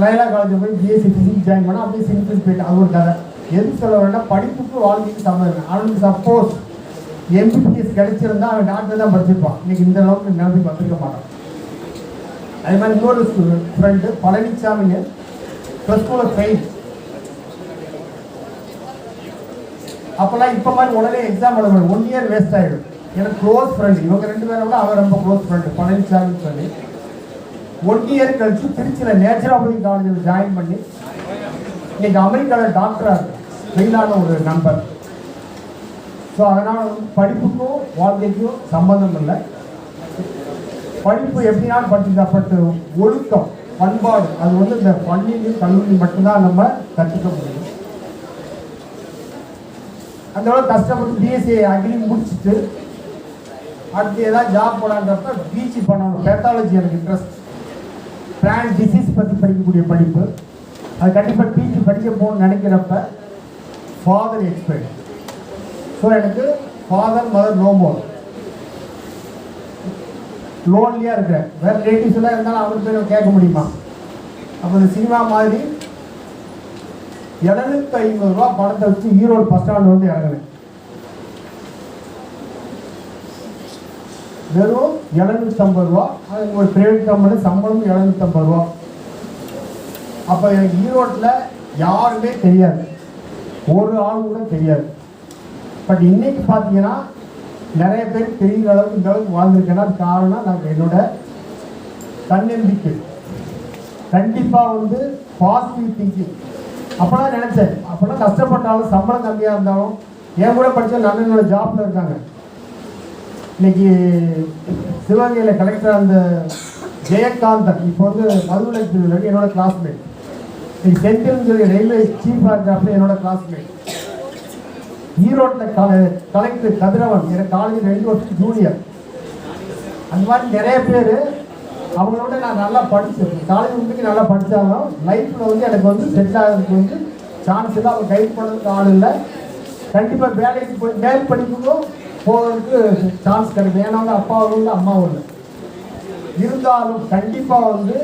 லைலா காலேஜ் போய் பிஎஸ்சி ஃபிசிக்ஸ் ஜாயின் பண்ணால் அப்படியே சிம்பிள் போயிட்டு. அது ஒரு கதை. எது சொல்ல வேண்டாம், படிப்புக்கு வாழ்க்கைக்கு சம்மந்தம். அவனுக்கு சப்போஸ் எம்பிபிஎஸ் கிடைச்சிருந்தா அவன் டாக்டர் தான் படிச்சிருப்பான். இன்னைக்கு இந்த அளவுக்கு நிலைமைக்கு வந்திருக்க மாட்டான். அதே மாதிரி இன்னொரு ஃப்ரெண்டு பழனிசாமிங்க +2ல் ஃபெயில். அப்போல்லாம் இப்போ மாதிரி உடனே எக்ஸாம் எழுத 1 இயர் வேஸ்ட் ஆகிடும். எனக்கு க்ளோஸ் ஃப்ரெண்டு, இவங்க 2 பேரை விட அவன் ரொம்ப க்ளோஸ் ஃப்ரெண்டு பழனிசாமின்னு சொல்லி 1 இயர் கழிச்சு திருச்சியில் நேச்சுரோபதி காலேஜில் ஜாயின் பண்ணி இன்னைக்கு அமெரிக்காவில் டாக்டராக இருக்கு. ஃபெயிலான ஒரு நண்பர். ஸோ அதனால் படிப்புக்கும் வாழ்க்கைக்கும் சம்பந்தம் இல்லை. படிப்பு எப்படினாலும் படிச்சுக்கப்பட்டு ஒழுக்கம், பண்பாடு, அது வந்து இந்த பள்ளியிலும் கல்லூரி மட்டும்தான் நம்ம கற்றுக்க முடியும். அந்த அளவுக்கு கஷ்டப்பட்டு பிஎஸ்சி அக்ரி முடிச்சுட்டு அடுத்து ஏதாவது ஜாப் போடான்றப்ப பிஜி பண்ணணும். பேத்தாலஜி எனக்கு இன்ட்ரெஸ்ட். பிளான் டிசீஸ் பற்றி படிக்கக்கூடிய படிப்பு. அது கண்டிப்பாக பிஜி படிக்க போகணும்னு நினைக்கிறப்ப ஃபாதர் எக்ஸ்பைர்ட். ஸோ எனக்கு ஃபாதர் மதர் நோ மோர். லோன்லியாக இருக்கிறேன். வேறு ரிலேட்டிவ்ஸ் எல்லாம் இருந்தாலும் அவர் பேர் கேட்க முடியுமா? அப்போ இந்த சினிமா மாதிரி 750 ரூபா பணத்தை வச்சு ஈரோடு பஸ் ஸ்டாண்ட் வந்து இறங்குனேன். வெறும் 750 ரூபா. அது ஒரு பிரைவேட் கம்பெனி, சம்பளம் 750 ரூபா. அப்போ எனக்கு ஈரோட்டில் யாருமே தெரியாது, ஒரு ஆள் கூட தெரியாது. பட் இன்னைக்கு பார்த்தீங்கன்னா நிறைய பேர் தெரிகிற அளவுக்கு இந்த அளவுக்கு வாழ்ந்துருக்கேன்னா காரணம் நாங்கள் என்னோட தன்னம்பிக்கை. கண்டிப்பாக வந்து பாசிட்டிவ் திங்கிங். அப்போலாம் நினச்சேன், அப்போலாம் கஷ்டப்பட்டாலும் சம்பளம் கம்மியாக இருந்தாலும் என் கூட படித்த நல்ல ஜாப்பில் இருக்காங்க. இன்னைக்கு சிவகங்கையில் கலெக்டர் அந்த ஜெயகாந்தன் இப்போ வந்து மதுவிலக்கு என்னோட கிளாஸ்மேட். இன்னைக்கு சென்ட்ரல் சொல்லி ரயில்வே சீஃபாக இருக்கிறப்ப என்னோட கிளாஸ்மேட். ஈரோட்டில் கலெக்டர் கதிரவன் எனக்கு காலேஜ் 2 வருஷம் ஜூனியர். அந்த மாதிரி நிறைய பேர் அவங்களோட நான் நல்லா படித்தேன். காலேஜ் முடிஞ்சு நல்லா படித்தாலும் லைஃப்பில் வந்து எனக்கு வந்து செட்டில் ஆகிறதுக்கு வந்து சான்ஸ் இல்லை. அவங்க கைட் பண்ணுறதுக்கு ஆள் இல்லை. கண்டிப்பாக வேலைக்கு போய் மேல் படிப்புக்கும் போகிறதுக்கு சான்ஸ் கிடைக்கும். ஏன்னா வந்து அப்பாவும் இல்லை அம்மாவும் இல்லை. இருந்தாலும் கண்டிப்பாக வந்து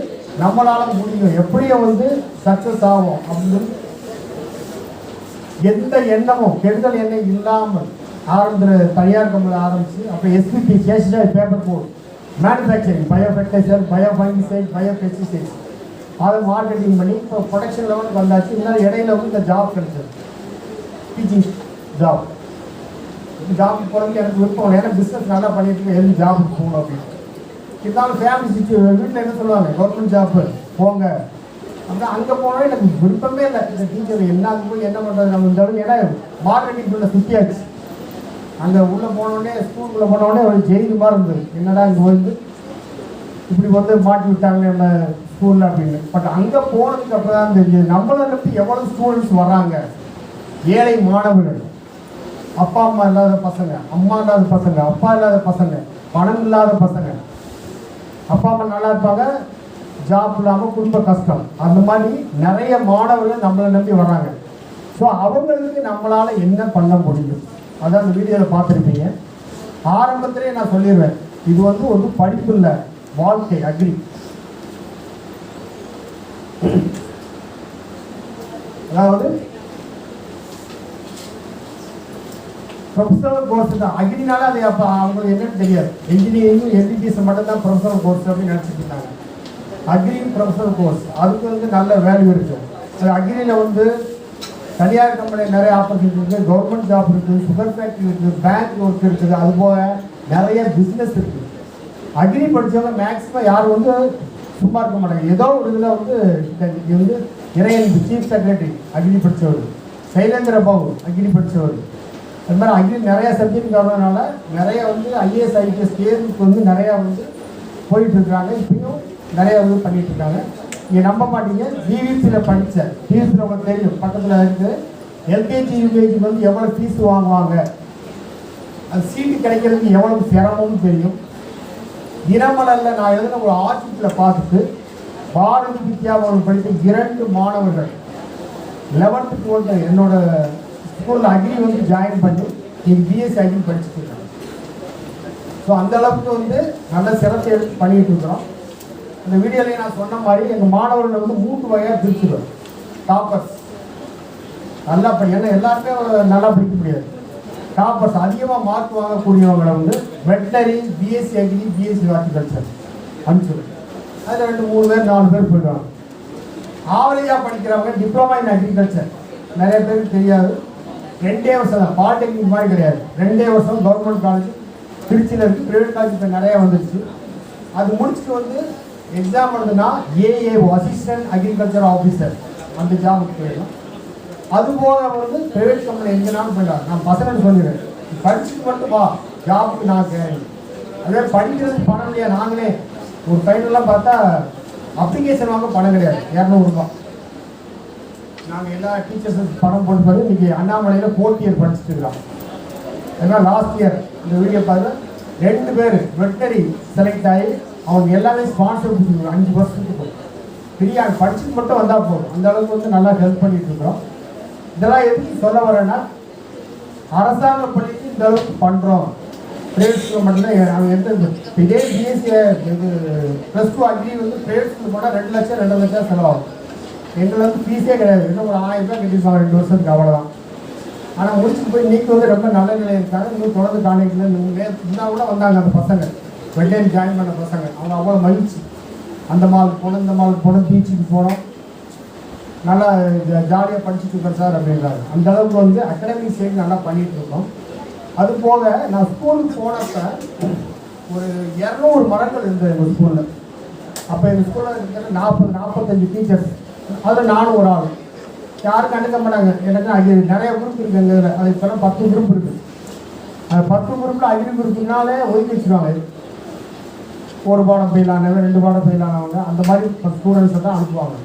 நம்மளால் முடியும், எப்படியும் வந்து சக்ஸஸ் ஆகும் அப்படின்னு எந்த எண்ணமும் கெடுதல் எண்ணம் இல்லாமல் தனியார் கம்பெனி ஆரம்பித்து அப்புறம் எஸ்பிபி கேஷியர் paper board, manufacturing, bio fertiliser, bio fungicide, bio pesticides, அதை மார்க்கெட்டிங் பண்ணி இப்போ ப்ரொடக்ஷன் லெவலுக்கு வந்தாச்சு. இருந்தாலும் இடையில வந்து இந்த ஜாப் கிடைச்சது, டீச்சிங் ஜாப். ஜாப் போகிறதுக்கு எனக்கு விருப்பம். ஏன்னா பிஸ்னஸ் நல்லா பண்ணிட்டு இருக்கேன், எதுவும் ஜாபுக்கு போகணும் அப்படின்னு. இருந்தாலும் ஃபேமிலி சுச்சுவேஷன் வீட்டில் என்ன சொல்லுவாங்க, கவர்மெண்ட் ஜாப்பு போங்க அப்படின்னா அங்கே போனால் எனக்கு விருப்பமே இல்லை. இந்த டீச்சர் என்ன போய் என்ன பண்ணுறது நம்ம இருந்தாலும். ஏன்னா மார்க்கெட்டிங் உள்ள சுற்றியாச்சு. அங்கே உள்ளே போனோடனே ஸ்கூலுக்குள்ளே போனோடனே ஒரு ஜெயிலு மாதிரி இருந்தது. என்னடா இங்கே வந்து இப்படி வந்து மாட்டி விட்டாங்க நம்ம ஸ்கூலில் அப்படின்னு. பட் அங்கே போனதுக்கு அப்புறம் தான் தெரிஞ்சது நம்மளை நம்பி எவ்வளோ ஸ்டூடெண்ட்ஸ் வர்றாங்க. ஏழை மாணவர்கள், அப்பா அம்மா இல்லாத பசங்க, அம்மா இல்லாத பசங்க, அப்பா இல்லாத பசங்க, பணம் இல்லாத பசங்க. அப்பா அம்மா நல்லா இருப்பாங்க, ஜாப் இல்லாமல் குடும்ப கஷ்டம். அந்த மாதிரி நிறைய மாணவர்கள் நம்மளை நம்பி வர்றாங்க. ஸோ அவங்களுக்கு நம்மளால் என்ன பண்ண முடியும், அதான் அந்த வீடியோவில் பார்த்துருப்பீங்க. ஆரம்பத்திலே நான் சொல்லிடுவேன், இது வந்து ஒரு படிப்பு இல்லை, வாழ்க்கை. அக்ரி அதாவது ப்ரொஃபஷனல் கோர்ஸ் தான். அக்ரினால அது அப்போ அவங்களுக்கு என்னன்னு தெரியாது. இன்ஜினியரிங் எம்பிபிஎஸ் மட்டும் தான் ப்ரொஃபஷனல் கோர்ஸ் அப்படின்னு நினச்சிட்டு இருந்தாங்க. அக்ரி ப்ரொஃபஷனல் கோர்ஸ் அதுக்கு வந்து நல்ல வேல்யூ இருக்குது. அது அக்ரியில் வந்து தனியார் கம்பெனி நிறைய ஆப்பர்ச்சுனிட்டி இருக்குது, கவர்மெண்ட் ஜாப் இருக்குது, சுகர் ஃபேக்ட்ரி இருக்குது, பேங்க் ஒர்க் இருக்குது, அதுபோக நிறைய பிஸ்னஸ் இருக்குது. அக்ரி படித்தவங்க மேக்ஸிமம் யாரும் வந்து சும்மா இருக்க மாட்டாங்க. ஏதோ ஒரு இதில் வந்து வந்து இறையன் சீஃப் செக்ரட்டரி அக்ரி படித்தவர், சைலேந்திர பாபு அக்ரி படித்தவர். அது மாதிரி அக்ரி நிறையா சப்ஜெக்ட் வர்றதுனால நிறைய வந்து ஐஏஎஸ் ஐபிஎஸ் தேர்வுக்கு வந்து நிறையா வந்து போயிட்டுருக்காங்க. இப்பயும் நிறையா வந்து பண்ணிகிட்ருக்காங்க. நீங்கள் நம்ப மாட்டீங்க, பிவிசியில் படித்தேன். பிவிசியில் உங்களுக்கு தெரியும், பக்கத்தில் இருக்குது. எல்கேஜி யூகேஜிக்கு வந்து எவ்வளோ ஃபீஸ் வாங்குவாங்க, அது சீட்டு கிடைக்கிறதுக்கு எவ்வளவு சிரமம்னு தெரியும். தினமலரில் நான் எழுதின ஒரு ஆர்டிக்கிளை பார்த்துட்டு பாரதி வித்யாபவன் படித்த 2 மாணவர்கள் 11th 12th என்னோட ஸ்கூலில் அக்ரி வந்து ஜாயின் பண்ணி நீங்கள் பிஎஸ்சி அக்ரி படிச்சுட்டு இருக்காங்க. ஸோ அந்தளவுக்கு வந்து நல்ல சிறப்பு எடுத்து பண்ணிகிட்டு இருக்கிறோம். இந்த வீடியோலேயே நான் சொன்ன மாதிரி எங்கள் மாணவர்கள் வந்து 3 வகையாக பிரிச்சுக்கிறோம். டாப்பர்ஸ் நல்லா ஏன்னா எல்லாருமே நல்லா படிக்க முடியாது. டாப்பர்ஸ் அதிகமாக மார்க் வாங்கக்கூடியவங்களை வந்து veterinary, BSc agri, BSc horticulture அனுப்பிச்சுடும். அதில் 2 3 பேர் 4 பேர் போயிடுவாங்க. ஆவரேஜாக படிக்கிறவங்க டிப்ளமா இன் அக்ரிகல்ச்சர், நிறைய பேருக்கு தெரியாது, 2 வருஷம் தான், பாலிடெக்னிக் மாதிரி கிடையாது. 2 வருஷம் கவர்மெண்ட் காலேஜ் திருச்சியில் இருக்குது, ப்ரைவேட் காலேஜ் இப்போ நிறையா வந்துடுச்சு. அது முடிச்சுட்டு வந்து எக்ஸாம் எழுதுனா ஏஏஓ அசிஸ்டன்ட் அக்ரிகல்ச்சர் ஆஃபீஸர் அந்த ஜாபுக்கு போயிடலாம். அதுபோக வந்து ப்ரைவேட் கம்பெனி எங்கேனாலும் போயிடலாம். நான் பசங்க சொல்லிடுவேன், படிச்சுட்டு மட்டும் வா ஜாபுக்கு நான் கேட்குறேன். அதே படிக்கிறதுக்கு பணம் இல்லையா, நாங்களே ஒரு ஃபைனல்லாம் பார்த்தா அப்ளிகேஷன் வாங்க பணம் கிடையாது, 200 ரூபா. நாங்கள் எல்லா டீச்சர்ஸுக்கு பணம் போட்டு பார்த்து இன்றைக்கி அண்ணாமலையில் 4th இயர் படிச்சுட்டு இருக்கிறோம். ஏன்னா லாஸ்ட் இயர் இந்த வீடியோ பார்த்து 2 பேர் வெட்டனரி செலக்ட் ஆகி அவங்க எல்லாமே ஸ்பான்சர் கொடுத்துருக்கோம் 5 வருஷத்துக்கு. ஃப்ரீயா படிச்சுட்டு மட்டும் வந்தால் போதும், அந்த அளவுக்கு வந்து நல்லா ஹெல்ப் பண்ணிட்டு இருக்கிறோம். இதெல்லாம் எதுக்கு சொல்ல வரேன்னா, அரசாங்க பள்ளிக்கு இந்த அளவுக்கு பண்ணுறோம், ப்ரைவேட் ஸ்கூல் மட்டும்தான். அவங்க எந்த இதே பிஎஸ்சி இது +2 அக்ரி வந்து ப்ரைவேட் ஸ்கூல் போனால் 2 லட்சம் 2 லட்சம் செலவாகும். எங்களுக்கு வந்து ஃபீஸே கிடையாது, இன்னும் ஒரு 1000 ரூபாய் கட்டிருப்பாங்க 2 வருஷத்துக்கு, அவ்வளோதான். ஆனால் முடிச்சுட்டு போய் இன்றைக்கி வந்து ரொம்ப நல்ல நிலையில் இருக்காங்க. இன்னும் தொடர்ந்து காலேஜில் இருந்தால் கூட வந்தாங்க அந்த பசங்க, வெள்ளையில் ஜாயின் பண்ண பசங்க. அவங்க அவ்வளோ மகிழ்ச்சி, அந்த மாலுக்கு போனோம், இந்த மாலுக்கு போனோம், பீச்சுக்கு போனோம், நல்லா ஜாலியாக படிச்சுட்டு இருக்கேன் சார் அப்படின்றாங்க. அந்த அளவுக்கு வந்து அகாடமிக் சைடு நல்லா பண்ணிகிட்டு இருக்கோம். அது போக நான் ஸ்கூலுக்கு போனப்போ ஒரு 200 மரங்கள் இருந்தது எங்கள் ஸ்கூலில். அப்போ எங்கள் ஸ்கூலில் இருக்கிற 40-45 டீச்சர்ஸ், அதில் நானும் ஒரு ஆள். யாரும் கண்டுக்க மாட்டாங்க. எனக்கு அது நிறைய குரூப் இருக்குது எங்கள் இதில், அது இப்போலாம் 10 குரூப் இருக்குது. அந்த 10 குரூப்பில் அக்ரி குரூப்புனாலே ஒதுக்கி வச்சுருவாங்க. ஒரு பாடம் ஃபெயிலானவங்க, 2 பாடம் ஃபெயிலானவங்க, அந்த மாதிரி ஸ்டூடெண்ட்ஸை தான் அனுப்புவாங்க.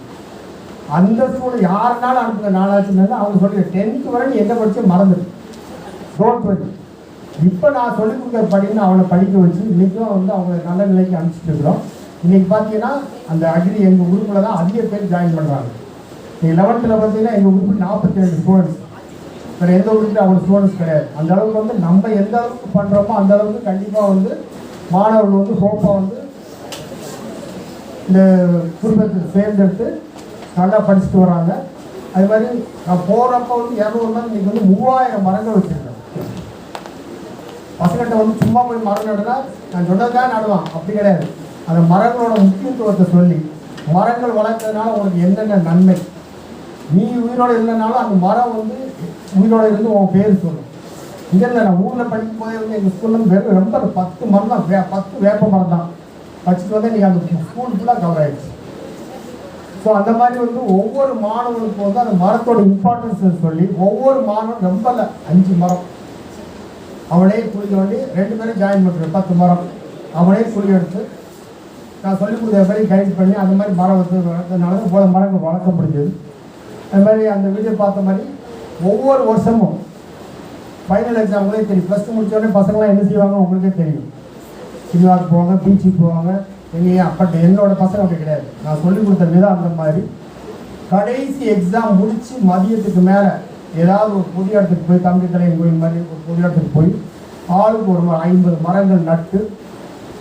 அந்த ஸ்கூலில் யாருனாலும் அனுப்புங்க, 4 ஆச்சுன்னா அவங்க சொல்லி 10th வரை நீ எங்கே படித்து மறந்துடு, டோன்ட் வரி. இப்போ நான் சொல்லிக் கொடுக்குற படின்னு அவனை படிக்க வச்சு இன்றைக்கும் வந்து அவங்க நல்ல நிலைக்கு அனுப்பிச்சிட்டு இருக்கிறோம். இன்றைக்கி பார்த்தீங்கன்னா அந்த அக்ரி எங்கள் குரூப்பில் தான் அதிக பேர் ஜாயின் பண்ணுறாங்க. நீங்கள் 11th பார்த்தீங்கன்னா எங்கள் குரூப்பில் 42 ஸ்டூடெண்ட்ஸ், வேறு எந்த குரூப்லையும் அவ்வளோ ஸ்டூடெண்ட்ஸ் கிடையாது. அந்த அளவுக்கு வந்து நம்ம எந்த அளவுக்கு பண்ணுறோமோ அந்த அளவுக்கு கண்டிப்பாக வந்து மாணவர்கள் வந்து ஹோப்பாக வந்து இந்த குடும்பத்துக்கு தேர்ந்தெடுத்து நல்லா படிச்சுட்டு வராங்க. அது மாதிரி நான் போகிறப்ப வந்து 200 மரம், இன்றைக்கி வந்து 3000 மரங்கள் வச்சுருக்கேன். பசங்கள்கிட்ட வந்து சும்மா போய் மரம் நடுனா நான் சொன்னதுக்காக நடுவான், அப்படி கிடையாது. அந்த மரங்களோட முக்கியத்துவத்தை சொல்லி, மரங்கள் வளர்க்கறதுனால உனக்கு என்னென்ன நன்மை, நீ உயிரோடு இல்லைனாலும் அந்த மரம் வந்து உயிரோடு இருந்து உன் பேர் சொல்லும். இங்கே இல்லை, நான் ஊரில் படிக்கும் போதே வந்து எங்கள் ஸ்கூலில் வந்து ரொம்ப 10 மரம் தான், 10 வேப்ப மரம் தான் வச்சுட்டு வந்து நீங்கள் அந்த ஸ்கூல் ஃபுல்லாக கவர் ஆகிடுச்சு. ஸோ அந்த மாதிரி வந்து ஒவ்வொரு மாணவனுக்கும் வந்து அந்த மரத்தோட இம்பார்ட்டன்ஸை சொல்லி ஒவ்வொரு மாணவன் ரொம்ப இல்லை 5 மரம் அவனே குழி தோண்டி 2 பேரும் ஜாயின் பண்ணுறது 10 மரம் அவனே குழி எடுத்து நான் சொல்லிக் கொடுத்த மாதிரி கைட் பண்ணி அந்த மாதிரி மரம் வளர்த்ததுனால போல மரங்கள் வளர்க்க முடிஞ்சது. அது மாதிரி அந்த வீடியோ பார்த்த மாதிரி ஒவ்வொரு வருஷமும் ஃபைனல் எக்ஸாம்களே தெரியும். ப்ளஸ் டூ முடிச்சோடனே பசங்களாம் என்ன செய்வாங்க உங்களுக்கே தெரியும். சினிமாவுக்கு போவாங்க, பீச்சுக்கு போவாங்க. எங்கேயும் பட் என்னோட பசங்க அப்படி கிடையாது. நான் சொல்லிக் கொடுத்த விதம் அந்த மாதிரி. கடைசி எக்ஸாம் முடித்து மதியத்துக்கு மேலே ஏதாவது ஒரு பொது இடத்துக்கு போய் தம்பி கலையின் கோயில் மாதிரி ஒரு பொது இடத்துக்கு போய் ஆளுக்கு ஒரு 50 மரங்கள் நட்டு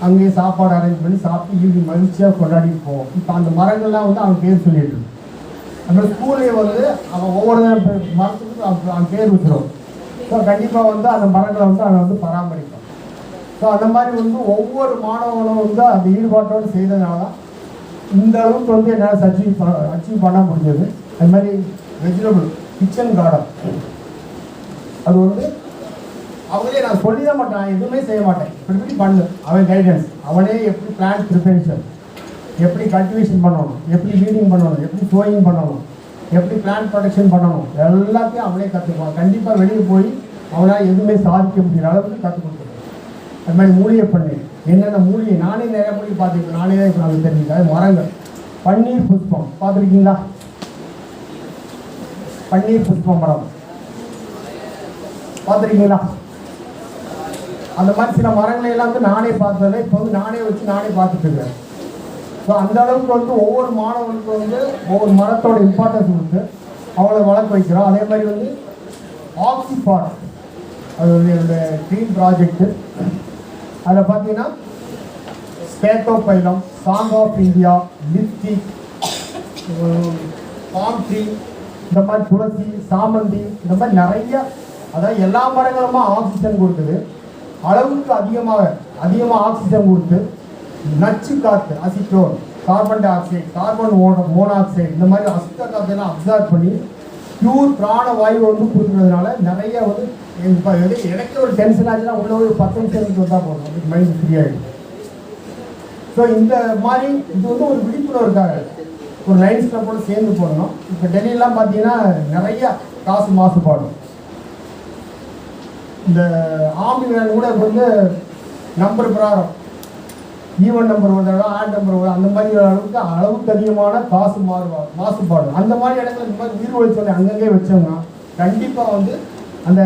அங்கேயே சாப்பாடு அரேஞ்ச் பண்ணி சாப்பிட்டு ஈவினிங் மகிழ்ச்சியாக கொண்டாடிட்டு போவோம். இப்போ அந்த மரங்கள்லாம் வந்து அவன் பேர் சொல்லிட்டு அந்த ஸ்கூல்லேயே வந்து அவன் ஒவ்வொரு மரத்துக்கும் அவன் பேர் வச்சிடும். ஸோ கண்டிப்பாக வந்து அந்த மரங்களை வந்து அவன் வந்து பராமரிப்பான். ஸோ அந்த மாதிரி வந்து ஒவ்வொரு மாணவர்களும் வந்து அந்த ஈடுபாட்டோடு செய்ததுனால தான் இந்த அளவுக்கு வந்து என்னால் அச்சீவ் பண்ண முடிஞ்சது. அது மாதிரி வெஜிடபிள் கிச்சன் கார்டன் அது வந்து அவங்களே நான் சொல்லி தான் மாட்டேன், நான் எதுவுமே செய்ய மாட்டேன். இப்படி பண்ணு அவன் கைடன்ஸ், அவனே எப்படி பிளான்ட் ப்ரிப்பரேஷன், எப்படி கல்டிவேஷன் பண்ணணும், எப்படி வீடிங் பண்ணணும், எப்படி சோயிங் பண்ணணும், எப்படி பிளான்ட் ப்ரொடெக்ஷன் பண்ணணும், எல்லாத்தையும் அவனே கற்றுக்குவான். கண்டிப்பாக வெளியே போய் அவனால் எதுவுமே சாதிக்க முடிகிற அளவுக்கு கற்றுக் கொடுத்துருவான். அது மாதிரி மூலிகை பண்ணு, என்னென்ன மூலிகை நானே நிறைய மூலிகை பார்த்துருக்கேன். நானே தான் இப்போ நமக்கு தெரிஞ்சுக்கிறேன். மரங்கள் பன்னீர் புஷ்பம் பார்த்துருக்கீங்களா? பன்னீர் புஷ்பம் மரம் பார்த்துருக்கீங்களா? அந்த மாதிரி சில மரங்களை எல்லாம் வந்து நானே பார்த்ததில்லை. இப்போ வந்து நானே வச்சு நானே பார்த்துட்டு இருக்கேன். ஸோ அந்த அளவுக்கு வந்து ஒவ்வொரு மாணவர்களுக்கும் வந்து ஒவ்வொரு மரத்தோட இம்பார்ட்டன்ஸ் கொடுத்து அவங்கள வளர்க்க வைக்கிறோம். அதே மாதிரி வந்து ஆக்சிபாட் அது வந்து என்னுடைய ட்ரீம் ப்ராஜெக்ட்டு. அதில் பார்த்தீங்கன்னா spathiphyllum, song of India, lipstick, palm tree, இந்த மாதிரி துளசி, சாமந்தி, இந்த மாதிரி நிறைய, அதாவது எல்லா மரங்களுமா ஆக்சிஜன் கொடுக்குது. அளவுக்கு அதிகமாக ஆக்சிஜன் கொடுத்து நச்சு காற்று, acetone, carbon di oxide, carbon monoxide, இந்த மாதிரி அசுத்த காற்றெல்லாம் அப்சார்ப் பண்ணி பியூர் பிராண வாயு வந்து கொடுக்குறதுனால நிறைய வந்து எனக்கு ஒரு டென்ஷன் ஆச்சுன்னா உள்ள ஒரு 10 நிமிஷம் வந்தால் போதும், அதுக்கு மைண்ட் ஃப்ரீ ஆகிடும். ஸோ இந்த மாதிரி இது வந்து ஒரு விழிப்புணர்வுக்காக ஒரு லைன்ஸ் கிளப்போடு சேர்ந்து போடணும். இப்போ டெல்லியெலாம் பார்த்தீங்கன்னா நிறைய காசு மாசுபாடும். இந்த ஆர்மி வேன் கூட வந்து நம்பர் பிரகாரம் ஈவன் நம்பர் வருதா, ஆட் நம்பர் வருது, அந்த மாதிரி அளவுக்கு அதிகமான காசு மாசுபாடு. அந்த மாதிரி இடத்துல இந்த மாதிரி உயிர் ஒழிச்சோடனே அங்கங்கே வச்சோம்னா கண்டிப்பாக வந்து அந்த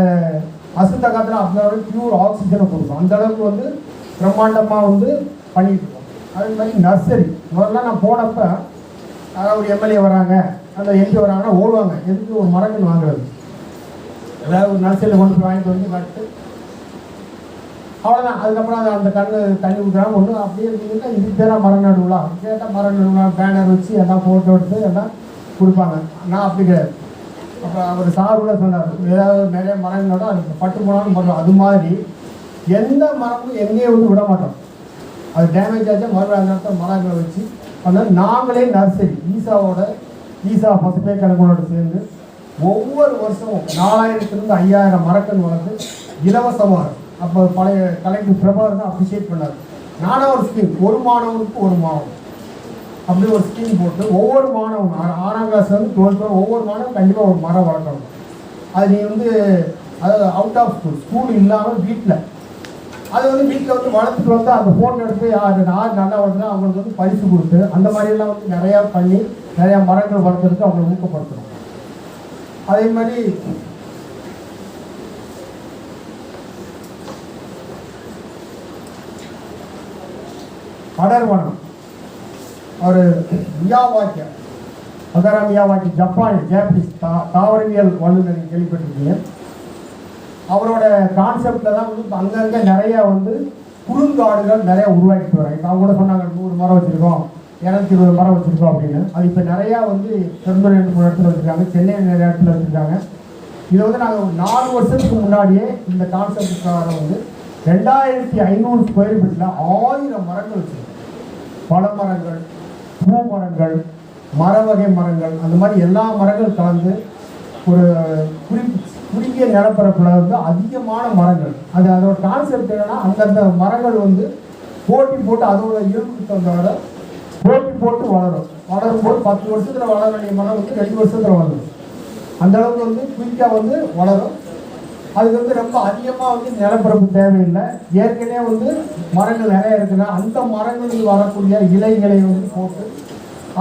அசுத்த காற்றுல அப்சர்வ் பியூர் ஆக்சிஜனை கொடுக்கும். அந்த அளவுக்கு வந்து பிரம்மாண்டமாக வந்து பண்ணிட்டு இருக்கோம். அதே மாதிரி நர்சரி முதல்ல நான் போனப்போ யாராவது ஒரு எம்எல்ஏ வராங்க, அந்த எம்பி வராங்கன்னா ஓடுவாங்க, எதுக்கு ஒரு மரங்கள் வாங்குறது, ஏதாவது ஒரு நர்சரியில் கொண்டு போய் வாங்கிட்டு வந்து நட்டு அவ்வளோதான். அதுக்கப்புறம் அதை அந்த தண்ணி ஊற்றுறாங்க ஒன்று அப்படியே இருந்தீங்கன்னா இதுக்கு பேராக மரம் நடுவுலாம் கேட்டால் மரம் நடுவுலாம் பேனர் வச்சு எல்லாம் ஃபோட்டோ எடுத்து எல்லாம் கொடுப்பாங்க. நான் அப்படி கிடையாது. அப்புறம் அவர் சார் கூட சொன்னார், ஏதாவது நிறைய மரங்களோட அதுக்கு பட்டு போனாலும் பண்ணுறோம். அது மாதிரி எந்த மரமும் எங்கேயும் வந்து விட மாட்டோம். அது டேமேஜ் ஆச்சா மறுபடியும் அந்த இடத்துல மரங்களை வச்சு அதனால் நாங்களே நர்சரி ஈசா பசுமை கணக்கோட சேர்ந்து ஒவ்வொரு வருஷமும் 4000 to 5000 மரக்கன்று வளர்த்து இலவசமாக, அப்போ பழைய கலெக்டர் பிரபாகர் தான் அப்ரிஷியேட் பண்ணார். நானும் ஒரு ஸ்கீம், ஒரு மாணவனுக்கு ஒரு மாணவன் அப்படி ஒரு ஸ்கீம் போட்டு ஒவ்வொரு மாணவன் 6ஆம் கிளாஸ்லேருந்து 12th ஒவ்வொரு மாணவன் கண்டிப்பாக ஒரு மரம் வளர்க்கணும். அது நீ வந்து அதாவது அவுட் ஆஃப் ஸ்கூல் இல்லாமல் வீட்டில் அது வந்து வீட்டில் வந்து வளர்த்துட்டு வந்து அந்த ஃபோட்டோ எடுத்து அது நல்லா வளர்த்துனா அவங்களுக்கு வந்து பரிசு கொடுத்து அந்த மாதிரியெல்லாம் வந்து நிறையா பண்ணி நிறையா மரங்கள் வளர்த்துறதுக்கு அவங்களை ஊக்கப்படுத்தணும். அதே மாதிரி கடற்வனம் அவர் மியாவாக்கி அகரா மியாவாக்கி ஜப்பானீஸ் தாவரவியல் வல்லுநர் கேள்விப்பட்டிருக்கீங்க. அவரோட கான்செப்டில் தான் வந்து அங்கங்கே நிறையா வந்து குறுங்காடுகள் நிறையா உருவாக்கிட்டு வராங்க. இப்போ அவங்க கூட சொன்னாங்க 100 மரம் வச்சுருக்கோம், 220 மரம் வச்சுருக்கோம் அப்படின்னு. அது இப்போ நிறையா வந்து பெருந்துறை 2-3 இடத்துல வச்சுருக்காங்க, சென்னையில் நிறைய இடத்துல வச்சுருக்காங்க. இதை வந்து நாங்கள் 4 வருஷத்துக்கு முன்னாடியே இந்த கான்செப்டுக்காக வந்து 2500 ஸ்கொயர் ஃபீட்டில் 1000 மரங்கள் வச்சுருக்கோம். பழ மரங்கள், பூ மரங்கள், மர வகை மரங்கள், அந்த மாதிரி எல்லா மரங்கள் கலந்து ஒரு குறுகிய நிலப்பரப்பில் வந்து அதிகமான மரங்கள். அதோட கான்செப்ட் என்னன்னா அந்தந்த மரங்கள் வந்து போட்டி போட்டு அதோட இயல்புக்கு தந்தவரை போட்டி போட்டு வளரும்போது 10 வருஷத்தில் வளர வேண்டிய மரம் வந்து 2 வருஷத்தில் வளரும். அந்த அளவுக்கு வந்து குயிக்காக வந்து வளரும். அதுக்கு வந்து ரொம்ப அதிகமாக வந்து நிலப்பரப்பு தேவையில்லை. ஏற்கனவே வந்து மரங்கள் நிறைய இருக்குன்னா அந்த மரங்களில் வரக்கூடிய இலைகளை வந்து போட்டு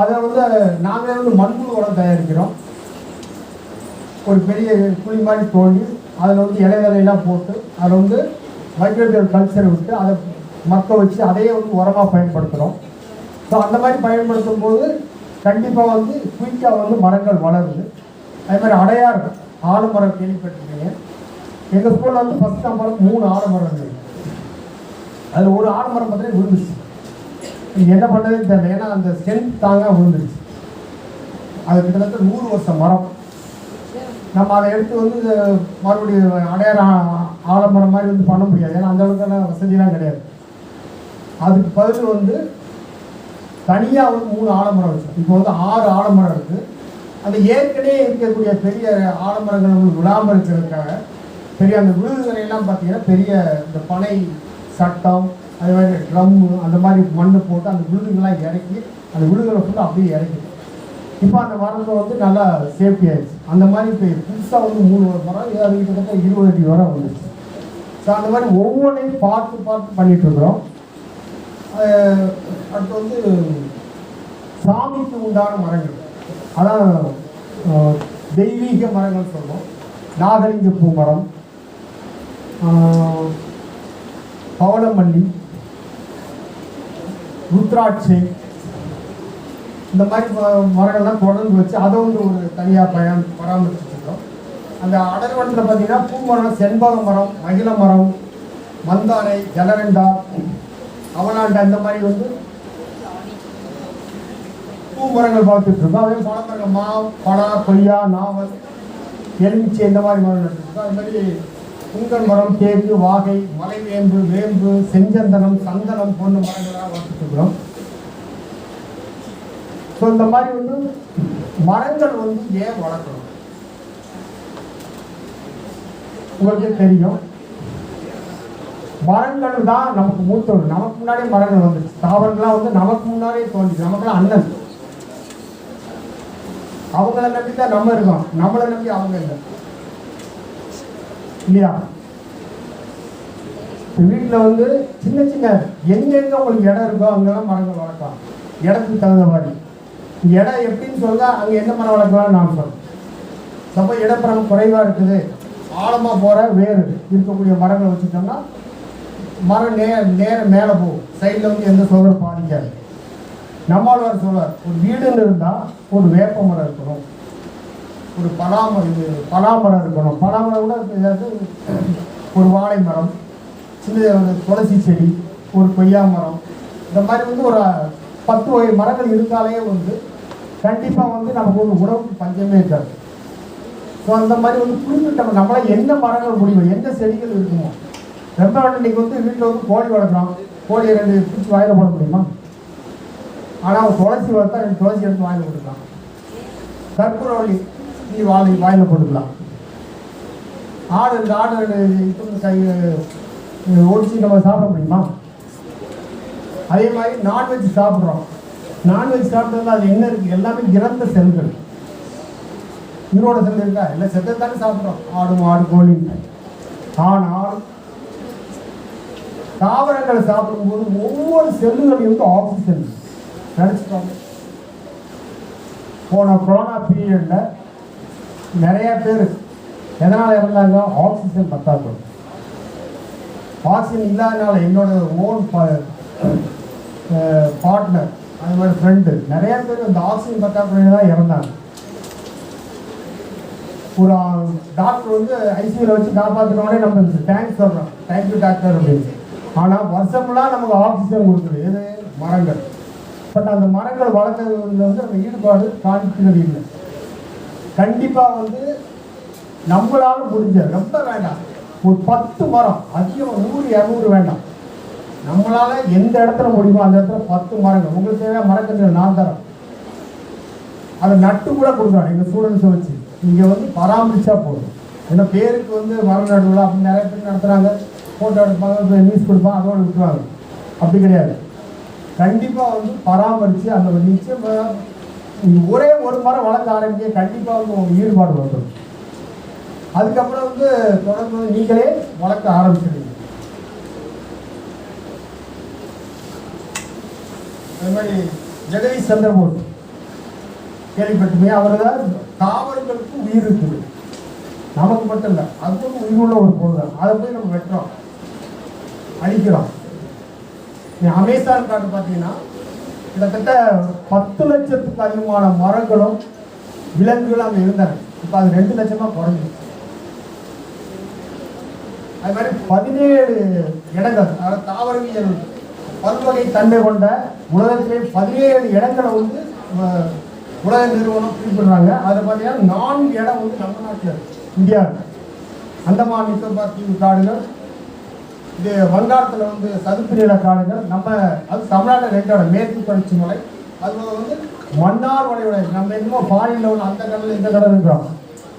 அதை வந்து நாங்களே வந்து மண்புழு உரம் தயாரிக்கிறோம். ஒரு பெரிய குழி மாதிரி தோண்டி அதில் வந்து இலைதலையெல்லாம் போட்டு அதில் வந்து மைக்ரோபியல் கல்ச்சரை விட்டு அதை மக்க வச்சு அதையே வந்து உரமாக பயன்படுத்துகிறோம். ஸோ அந்த மாதிரி பயன்படுத்தும் போது கண்டிப்பாக வந்து குயிக்காக வந்து மரங்கள் வளருது. அதே மாதிரி அடையார் ஆலமரம் கேள்விப்பட்டிருக்கீங்க. எங்கள் ஸ்கூலில் வந்து ஃபஸ்ட் நம்பர் 3 ஆலமரம் இருந்தது. அதில் ஒரு ஆலமரம் பார்த்தீங்கன்னா விழுந்துச்சு. என்ன பண்ணுறதுன்னு தெரியல, ஏன்னா அந்த ஸ்ட்ரென்த் தாங்க விழுந்துருச்சு. அது கிட்டத்தட்ட 100 வருஷம் மரம். நம்ம அதை எடுத்து வந்து மறுபடியும் அடையார் ஆலமரம் மாதிரி வந்து பண்ண முடியாது, ஏன்னா அந்த அளவுக்கான வசதியெலாம் கிடையாது. அதுக்கு பதில் வந்து தனியாக வந்து 3 ஆலமரம் வச்சு இப்போ வந்து 6 ஆலமரம் இருக்குது. அந்த ஏற்கனவே இருக்கக்கூடிய பெரிய ஆலமரங்கள் வந்து விழாமல் இருக்கிறதுக்காக பெரிய அந்த விழுதுகளையெல்லாம் பார்த்தீங்கன்னா பெரிய இந்த பனை சட்டம், அதே மாதிரி ட்ரம்மு அந்த மாதிரி மண்ணு போட்டு அந்த விழுதுகள்லாம் இறக்கி அந்த விழுதுகளை ஃபுல்லாக அப்படியே இறக்கிது. இப்போ அந்த மரத்தை வந்து நல்லா சேஃப்டி ஆயிடுச்சு. அந்த மாதிரி இப்போ புதுசாக வந்து 3 மரம் அது கிட்டத்தட்ட 20 அடி வரை வந்துச்சு. ஸோ அந்த மாதிரி ஒவ்வொன்றையும் பார்த்து பண்ணிகிட்ருக்குறோம். அடுத்து வந்து சாமிக்கு உண்டான மரங்கள், அதான் தெய்வீக மரங்கள் சொல்லுவோம். நாகலிங்க பூ மரம், பவளமல்லி, ருத்ராட்சை, இந்த மாதிரி மரங்கள்லாம் தொடர்ந்து வச்சு அதை வந்து ஒரு தனியாக பராமரிச்சுருக்கோம். அந்த அடர்வனத்தில் பார்த்தீங்கன்னா பூ மரம், செண்பக மரம், மகிழ மரம், மந்தாரை, ஜலரண்டா, அவலாண்டா, இந்த மாதிரி வந்து பூ மரங்கள் பார்த்துட்டு இருக்கோம். அதே பழமரங்கள் மா, பலா, கொய்யா, நாவல், எலுமிச்சை இந்த மாதிரி மரம் நட்டுருக்கோம். அது மாதிரி புங்கல் மரம், தேக்கு, வாகை, மலைவேம்பு, வேம்பு, செஞ்சந்தனம், சந்தனம் போன்ற மரங்களாக வளர்த்துட்டு இருக்கிறோம். ஸோ இந்த மாதிரி வந்து மரங்கள் வந்து ஏன் வளர்க்கணும் உங்களுக்கு தெரியும். மரங்கள் தான் நமக்கு மூத்தவர்கள். நமக்கு முன்னாடியே மரங்கள் வந்துச்சு. தாவரங்கள்லாம் வந்து நமக்கு முன்னாடியே தோன்றிச்சு. நமக்குலாம் அண்ணன். அவங்கள நம்பி தான் நம்ம இருக்கோம், நம்மளை நம்பி அவங்க இல்லை இல்லையா? வீட்டில் வந்து சின்ன சின்ன எங்கெங்க உங்களுக்கு இடம் இருக்கோ அங்கெல்லாம் மரங்கள் வளர்க்கலாம். இடத்துக்கு தகுந்த மாதிரி இடம் எப்படின்னு சொல்ல அங்கே என்ன மரம் வளர்க்கலாம்னு நான் சொல்றேன். சப்போஸ் இடப்பரம் குறைவாக இருக்குது, ஆழமாக போகிற வேறு இருக்கக்கூடிய மரங்களை வச்சுட்டோம்னா மரம் நேர மேலே போகும். சைடில் வந்து எந்த சோதரும் பாதிக்காது. நம்மாழ்வார் சொல்வார், ஒரு வீடுன்னு இருந்தால் ஒரு வேப்ப மரம் இருக்கணும், ஒரு பலாமரம் இருக்கணும். பலாமரம் கூட ஏதாவது ஒரு வாழை மரம், சின்ன ஒரு துளசி செடி, ஒரு கொய்யா மரம், இந்த மாதிரி வந்து ஒரு 10 வகை மரங்கள் இருந்தாலே வந்து கண்டிப்பாக வந்து நமக்கு ஒரு உணவுக்கு பஞ்சமே இருக்காது. ஸோ அந்த மாதிரி வந்து குறிப்பிட்ட நம்மளால் என்ன மரங்கள் முடியும், எந்த செடிகள் இருக்குமோ. ரொம்ப இன்னைக்கு வந்து வீட்டில் வந்து கோழி வளர்க்குறோம், கோழியை 2 பிடிச்சி வாயில் போட முடியுமா? ஆனால் துளசி வளர்த்தா 2 துளசி எடுத்து வாயில் போட்டுக்கலாம். கற்பூரவள்ளி நீ வாயில் போட்டுக்கலாம். ஆடு 2 கை ஒடிச்சு நம்ம சாப்பிட முடியுமா? அதே மாதிரி நான்வெஜ் சாப்பிட்றோம். நான்வெஜ் சாப்பிட்றதுல அது என்ன இருக்குது? எல்லாமே இறந்த செல்கள். உயிரோட செல் இருக்கா? இல்லை செத்தை தானே சாப்பிட்றோம், ஆடு மாடு கோழி. ஆனால் தாவரங்களை சாப்பிடும்போது ஒவ்வொரு செல்லுகளையும் வந்து ஆக்சிஜன் நினச்சிட்டோம். போன கொரோனா பீரியடில் நிறையா பேர் எதனால் இறந்தாங்க? ஆக்சிஜன் பற்றாக்குறை. ஆக்சிஜன் இல்லாதனால என்னோட ஓன் பார்ட்னர், அது மாதிரி ஃப்ரெண்டு நிறையா பேர் இந்த ஆக்சிஜன் பற்றாக்குறையில் தான் இறந்தாங்க. ஒரு டாக்டர் வந்து ஐசியூவில் வச்சு காப்பாற்றினோடனே நம்ம தேங்க்ஸ் சொல்கிறோம், தேங்க்யூ டாக்டர் அப்படின்னு. ஆனால் வருஷமெல்லாம் நமக்கு ஆக்சிஜன் கொடுக்குது எது? மரங்கள். பட் அந்த மரங்கள் வளர்க்கறதுல வந்து நம்ம ஈடுபாடு காண்பிக்கிறது இல்லை. கண்டிப்பாக வந்து நம்மளால முடிஞ்ச, ரொம்ப வேண்டாம், ஒரு 10 மரம், அதிகம் 100-200 வேண்டாம், நம்மளால எந்த இடத்துல முடியுமோ அந்த இடத்துல 10 மரங்கள். உங்களுக்கு தேவையான மரக்கன்றுகள் நான் தரேன், அதை நட்டு கூட கொடுக்குறோம். எங்கள் ஸ்டூடெண்ட்ஸை வச்சு நீங்கள் வந்து பராமரிச்சா போதும். ஏன்னா பேருக்கு வந்து மரம் நடுவில் அப்படின்னு நிறைய பேர் நடத்துகிறாங்க, ஃபோட்டோ எடுப்பாங்க, நியூஸ் கொடுப்பாங்க, அதோட விட்டுருவாங்க. அப்படி கிடையாது. கண்டிப்பாக வந்து பராமரித்து அந்த நிச்சயம் ஒரே ஒரு மரம் வளர்க்க ஆரம்பிக்க கண்டிப்பாக வந்து உங்களுக்கு ஈடுபாடு வந்துடும். அதுக்கப்புறம் வந்து தொடர்ந்து நீங்களே வளர்க்க ஆரம்பிச்சிடுவீங்க. அது மாதிரி ஜெகதீஷ் சந்திரபோஸ் கேள்விப்பட்டிருப்பீங்க. அவர் தான் தாவரங்களுக்கு உயிர் இருக்குது, நமக்கு மட்டும் இல்லை, அதுக்கும் உயிருள்ள ஒரு பொருள் தான். அதை போய் நம்ம வெட்டுறோம், அழிக்கிறோம். அமேசான் காட்டு பார்த்தீங்கன்னா கிட்டத்தட்ட 10 லட்சத்துக்கு அதிகமான மரங்களும் விலங்குகளும் அங்கே இருந்தன. இப்போ அது 2 லட்சமாக குறைஞ்சிருக்கு. அது மாதிரி 17 இடங்கள், அதாவது தாவரவியல் பல்வகை தன்மை கொண்ட உலகத்திலே 17 இடங்களை வந்து உலக நிறுவனம் குறிப்பிடுறாங்க. அதில் பார்த்தீங்கன்னா 4 இடம் வந்து நம்ம நாட்டில் இருக்கு, இந்தியாவில். அந்தமான் நிக்கோபார் தீவு காடுகள், இது வங்காளத்தில் வந்து சதுப்பு நில காடுகள், நம்ம அது தமிழ்நாட்டில் 2 இடம், மேற்கு தொடர்ச்சி மலை, அது வந்து மன்னார் வளைகுடா. நம்ம இன்னும் பாரியில் உள்ள அந்த கடல் இந்த கடல் இருக்கிறோம்.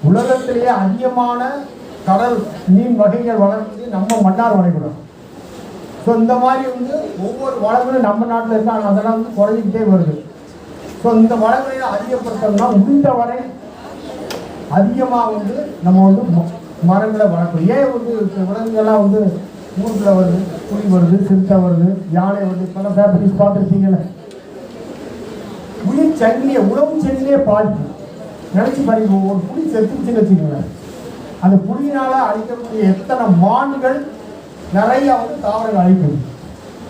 உலகத்திலேயே அதிகமான கடல் மீன் வகைகள் வளர்ந்து நம்ம மன்னார் வளைகுடா. ஸோ இந்த மாதிரி வந்து ஒவ்வொரு வளங்களும் நம்ம நாட்டில் இருக்கு, ஆனால் அதெல்லாம் வந்து குறைஞ்சிக்கிட்டே வருது. ஸோ இந்த வளங்களை அதிகப்படுத்தணும்னா முடிந்தவரை அதிகமாக வந்து நம்ம வந்து மரங்களை வளர்க்கணும். ஏன் வந்து விலங்குகள்லாம் வந்து ஊருக்குள்ள வருது, புலி வருது, சிறுத்தை வருது, யானை வருது, இப்போலாம் பேப்பரிஸ் பார்த்துருக்கீங்களே. உயிர் சங்கிலியை, உணவு சங்கிலியே பாதிக்கும். நினச்சி பாருங்க, ஒரு புலி செத்துச்சுன்னு வச்சுக்கோங்களேன், அந்த புலியினால் அழிக்கக்கூடிய எத்தனை மான்கள் நிறைய வந்து தாவரங்கள் அழிக்குது.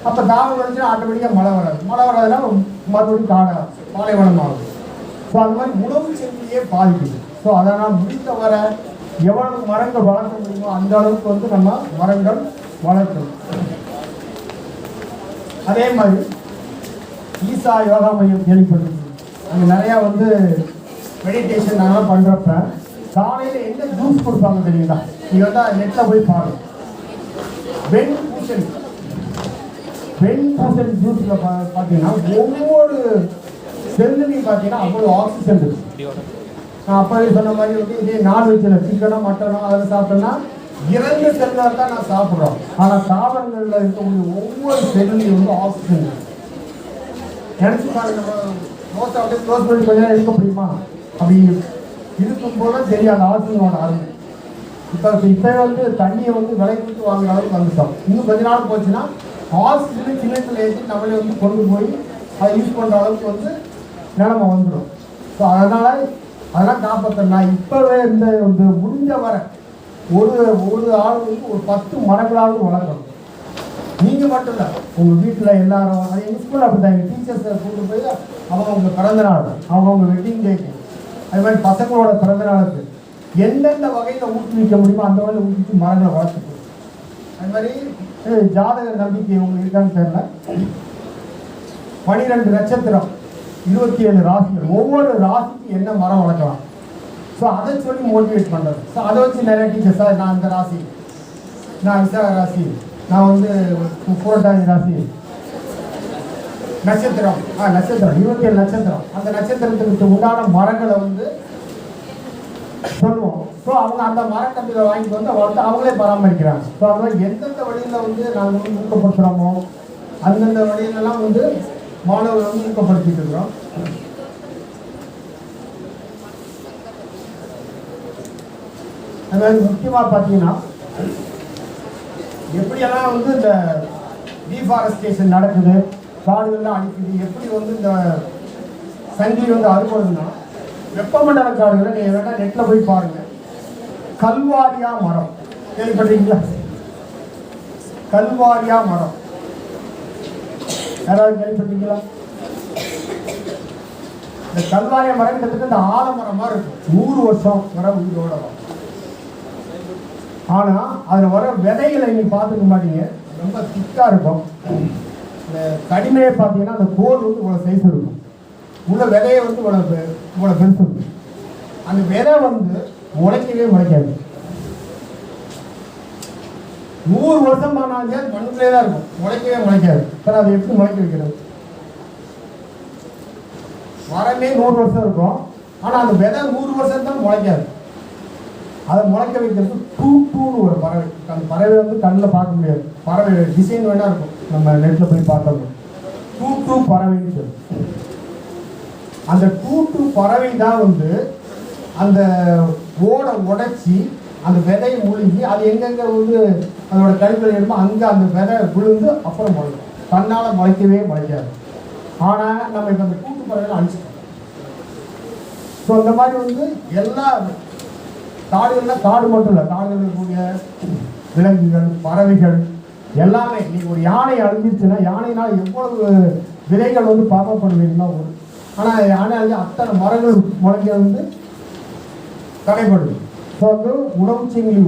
அப்போ தாவரம் அழிச்சுன்னா ஆட்டோமேட்டிக்காக மழை வராது, மழை வராதுன்னா மறுபடியும் பாலைவனம் ஆகுது. ஸோ அந்த மாதிரி உணவு சங்கிலியே பாதிக்குது. ஸோ அதனால் முடித்தவரை எவ்வளவு மரங்கள் வளர்க்க முடியுமோ அந்த அளவுக்கு வந்து நம்ம மரங்கள் வளர்க்கணும். அதே மாதிரி ஈசா யோகா மையம் கேள்விப்பட்டிருக்கு. அங்கே நிறையா வந்து மெடிடேஷன் நாங்களாம் பண்ணுறப்ப காலையில் என்ன ஜூஸ் கொடுப்பாங்க தெரியுங்களா? நீங்கள் வந்து நெட்டில் போய் பாருங்க. வெண்பூசணி ஜூஸில் பார்த்தீங்கன்னா ஒவ்வொரு செல்லுலையும் பார்த்தீங்கன்னா அவ்வளோ ஆக்சிஜன் இருக்குது. நான் அப்போவே சொன்ன மாதிரி வந்து இதே நான்வெஜ்ஜில் சிக்கனோ மட்டனோ அதில் சாப்பிட்டோம்னா 2 செல்லில் தான் நான் சாப்பிட்றோம். ஆனால் தாவரங்களில் இருக்கக்கூடிய ஒவ்வொரு செல்லுலையும் வந்து ஆக்சிஜன் நினச்சி பாருங்க. நம்ம தோசை அப்படியே க்ளோஸ் பண்ணி கொஞ்சம் நேரம் இருக்க முடியுமா? அப்படி இருக்கும்போது தான் தெரியாது ஆக்சிஜனோட அருமை. இப்போ வந்து தண்ணியை வந்து விலை கொடுத்து வாங்குற அளவுக்கு வந்துட்டோம். இன்னும் கொஞ்ச நாள் போச்சுன்னா ஆக்சிஜனை சின்னத்தில் ஏற்றி நம்மளே வந்து கொண்டு போய் அதை யூஸ் பண்ணுற அளவுக்கு வந்து நிலைமை வந்துடும். ஸோ அதெல்லாம் காப்பாற்றணும். நான் இப்போவே இந்த வந்து முடிஞ்ச வர ஒரு ஆள் வந்து ஒரு 10 மரங்களாவது வளர்க்கணும். நீங்கள் மட்டும் இல்லை, உங்கள் வீட்டில் எல்லாரும். அது எங்கள் ஸ்கூலில் அப்படி தான், எங்கள் டீச்சர்ஸை கூட்டு போய் அவங்க பிறந்த நாள், அவங்க வெட்டிங் டேக்கு, அது மாதிரி பசங்களோட பிறந்த நாளுக்கு எந்தெந்த வகையில் ஊக்குவிக்க முடியுமோ அந்த வகையில் ஊக்குவிச்சு மரங்களை வளர்த்துக்கணும். அது மாதிரி ஜாதக நம்பிக்கை உங்களுக்கு இருக்கான்னு தெரியல. 12 நட்சத்திரம், 27 ராசிகள், ஒவ்வொரு ராசிக்கு என்ன மரம் வளர்க்கலாம். ஸோ அதை சொல்லி மோட்டிவேட் பண்ணுறது. ஸோ அதை வச்சு நிறைய டீச்சர்ஸ், சார் நான் இந்த ராசி, நான் விசாக ராசி, நான் வந்து புரட்டாதி ராசி, நட்சத்திரம் 27 நட்சத்திரம், அந்த நட்சத்திரத்துக்கு உண்டான மரங்களை வந்து சொல்லுவோம். ஸோ அவங்க அந்த மரக்கன்றுகளை வாங்கிட்டு வந்து வளர்த்து அவங்களே பராமரிக்கிறாங்க. ஸோ அது மாதிரி எந்தெந்த வழியில் வந்து நாங்கள் வந்து ஊக்கப்படுத்துகிறோமோ அந்தந்த வழியிலலாம் வந்து மாணவர்கள் வந்து ஊக்கப்படுத்திட்டு இருக்கிறோம். அதாவது முக்கியமாக பார்த்தீங்கன்னா எப்படியெல்லாம் வந்து இந்த டீஃபாரஸ்டேஷன் நடக்குது, காடுகள்லாம் அழிக்குது, எப்படி வந்து இந்த சங்கிலி வந்து அறுபடுதுன்னா, வெப்பமண்டல காடுகளை நீங்கள் வேணால் நெட்டில் போய் பாருங்கள். கல்வாரியா மரம் கேள்விப்பட்டீங்களா? கல்வாரியா மரம் யாராவது கேள்விப்பட்டீங்களா? இந்த கல்வாரியா மரம் கிட்டத்தட்ட இந்த ஆலமரம் மாதிரி இருக்கும், 100 வருஷம் வர உயிரோட வரும். ஆனால் அதில் வர விதைகளை நீங்கள் பார்த்துக்க மாட்டீங்க, ரொம்ப திக்காக இருக்கும். இந்த கடிமையை பார்த்தீங்கன்னா அந்த தோல் வந்து இவ்வளோ சைஸ் இருக்கும், உள்ள விதையை வந்து இவ்வளோ பெருசு இருக்கும். அந்த விதை வந்து முளைக்கவே முளைக்காது. 100 வருஷம் ஆனாலே மண்ணுக்குள்ளே தான் இருக்கும், முளைக்கவே முளைக்காது. சார் அதை எப்படி முளைக்க வைக்கிறது? மரமே 100 வருஷம் இருக்கும், ஆனால் அந்த விதை 100 வருஷம் தான் முளைக்காது. அதை முளைக்க வைக்கிறது டூன்னு ஒரு பறவை. அந்த பறவை வந்து கண்ணில் பார்க்க முடியாது, பறவை டிசைன் வேணா இருக்கும், நம்ம நெட்டில் போய் பார்த்தோம். டூ பறவைன்னு சொல்லி அந்த டூ பறவை தான் வந்து அந்த ஓடை உடைச்சி அந்த விதையை முழுங்கி அது எங்கெங்கே வந்து அதோட கழிவுகள் எடுமோ அங்கே அந்த விதை விழுந்து அப்புறம் முளைக்கும். தன்னால் முளைக்கவே முளைக்காது. ஆனால் நம்ம இப்போ அந்த கூட்டு பறவைகளை அழிச்சிட்டோம். ஸோ இந்த மாதிரி வந்து எல்லா காடுகள்லாம் காடு மட்டும் இல்லை, காடுகள் இருக்கக்கூடிய விலங்குகள் பறவைகள் எல்லாமே. இன்னைக்கு ஒரு யானை அழிஞ்சிருச்சுன்னா யானையினால் எவ்வளவு விதைகள் வந்து பாப்பப்படுவீங்கன்னா ஒரு, ஆனால் யானை அழிஞ்சு அத்தனை மரங்கள் முளைக்க வந்து தடைப்படுது. ஸோ வந்து உணவு சங்கிலி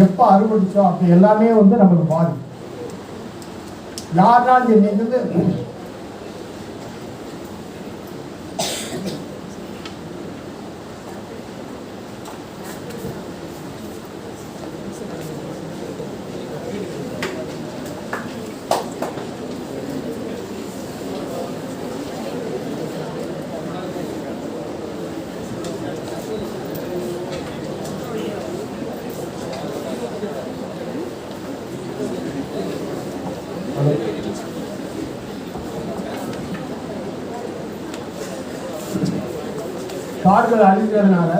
எப்போ அறுவடைச்சோ அப்போ எல்லாமே வந்து நமக்கு பாதிக்கும். யாருனாலும் சரி இன்னைக்கு வந்து காடுகள் அழிக்கிறதுனால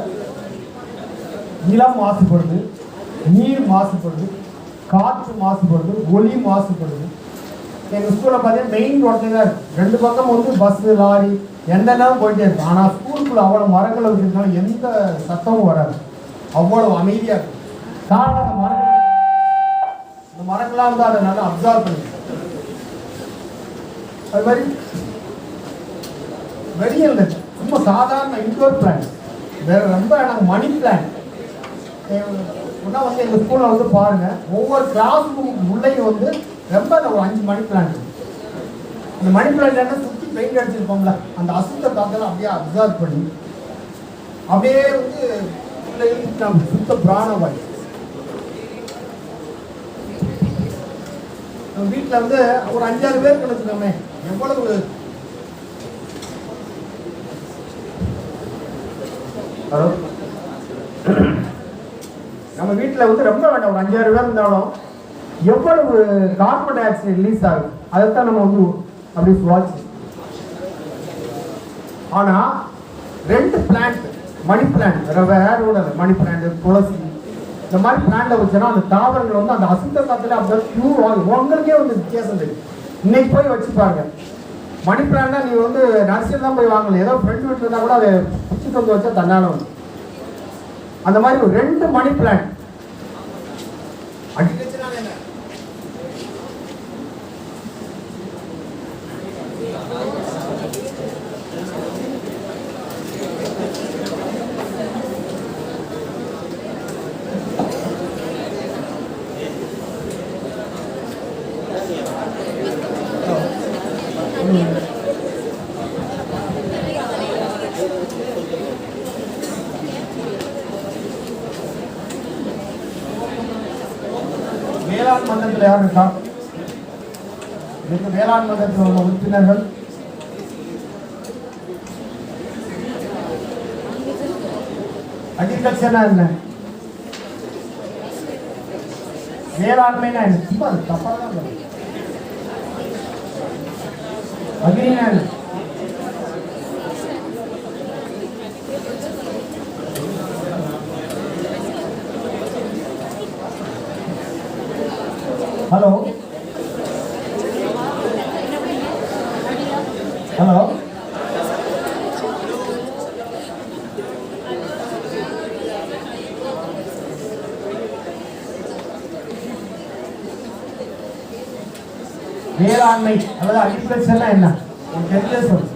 நிலம் மாசுபடுது, நீர் மாசுபடுது, காற்று மாசுபடுது, ஒளி மாசுபடுது. எங்கள் ஸ்கூலில் பார்த்தீங்கன்னா மெயின் ரோட்டில் தான் இருக்குது. 2 பக்கம் வந்து பஸ்ஸு லாரி எந்த நேரம் போயிட்டே இருக்கும். ஆனால் ஸ்கூலுக்குள்ள அவ்வளோ மரங்கள் இருக்கிறதுனால எந்த சத்தமும் வராது, அவ்வளோ அமைதியாக இருக்கும். காரணம் இந்த மரங்கள்லாம் வந்து அதை நல்லா அப்சர்வ் பண்ணிடும். அது மாதிரி வெளியே இருந்துச்சு ரொம்ப சாதாரண இன்டோர் பிளான்ட், வேற ரொம்ப நாங்கள் மணி பிளான்ட் ஒன்றா வந்து எங்கள் ஸ்கூலில் வந்து பாருங்கள், ஒவ்வொரு கிளாஸ் ரூம் உள்ளேயும் வந்து ரொம்ப ஒரு 5 மணி பிளான்ட். அந்த மணி பிளான்ட் என்ன சுற்றி பெயிண்ட் அடிச்சிருப்போம்ல, அந்த அசுத்த காத்தெல்லாம் அப்படியே அப்சர்வ் பண்ணி அப்படியே வந்து பிள்ளைகளுக்கு சுத்த பிராணவாயு. நம்ம வீட்டில் வந்து ஒரு 5-6 பேருக்கு வச்சுக்கோமே, எவ்வளவு ஹலோ நம்ம வீட்டில் வந்து ரொம்ப வேண்டாம் ஒரு 5-6 பேர் இருந்தாலும் எவ்வளவு கார்பன் டை ஆக்சைடு ரிலீஸ் ஆகுது, அதைத்தான் நம்ம வந்து அப்படி சுவாச்சு. ஆனால் 2 பிளான்ட் மணி பிளான்ட் வேற கூட மணி பிளான்ட் துளசி இந்த மாதிரி பிளான்ட்டை வச்சோன்னா அந்த தாவரங்கள் வந்து அந்த அசுத்த காத்துல அப்படி பியூர் ஆகும். உங்களுக்கே வந்து வித்தியாசம் தெரியும். இன்னைக்கு போய் வச்சு பாருங்க, மணி பிளான்ட்னா நீ வந்து நர்சரி தான் போய் வாங்கல, ஏதோ ஃப்ரெண்ட் வீட்டில் இருந்தால் கூட அதை பிடிச்சிட்டு வந்து வச்சா தன்னால வந்து அந்த மாதிரி ஒரு 2 மணி பிளான்ட் அடிக்கிறதுனால என்ன வேளாண் மன்றத்தில் யார் இருக்கா? வேளாண் மன்றத்தில் உள்ள உறுப்பினர்கள் அக்ரிகல்ச்சர்னா என்ன, வேளாண்மைனா என்ன, சும்மா தப்பாக தான் அக்ரினா என்ன? ஹலோ ஹலோ வேளாண்மை அதாவது அக்ரிகல்ச்சர்னா என்ன தெரிஞ்ச சொல்லு.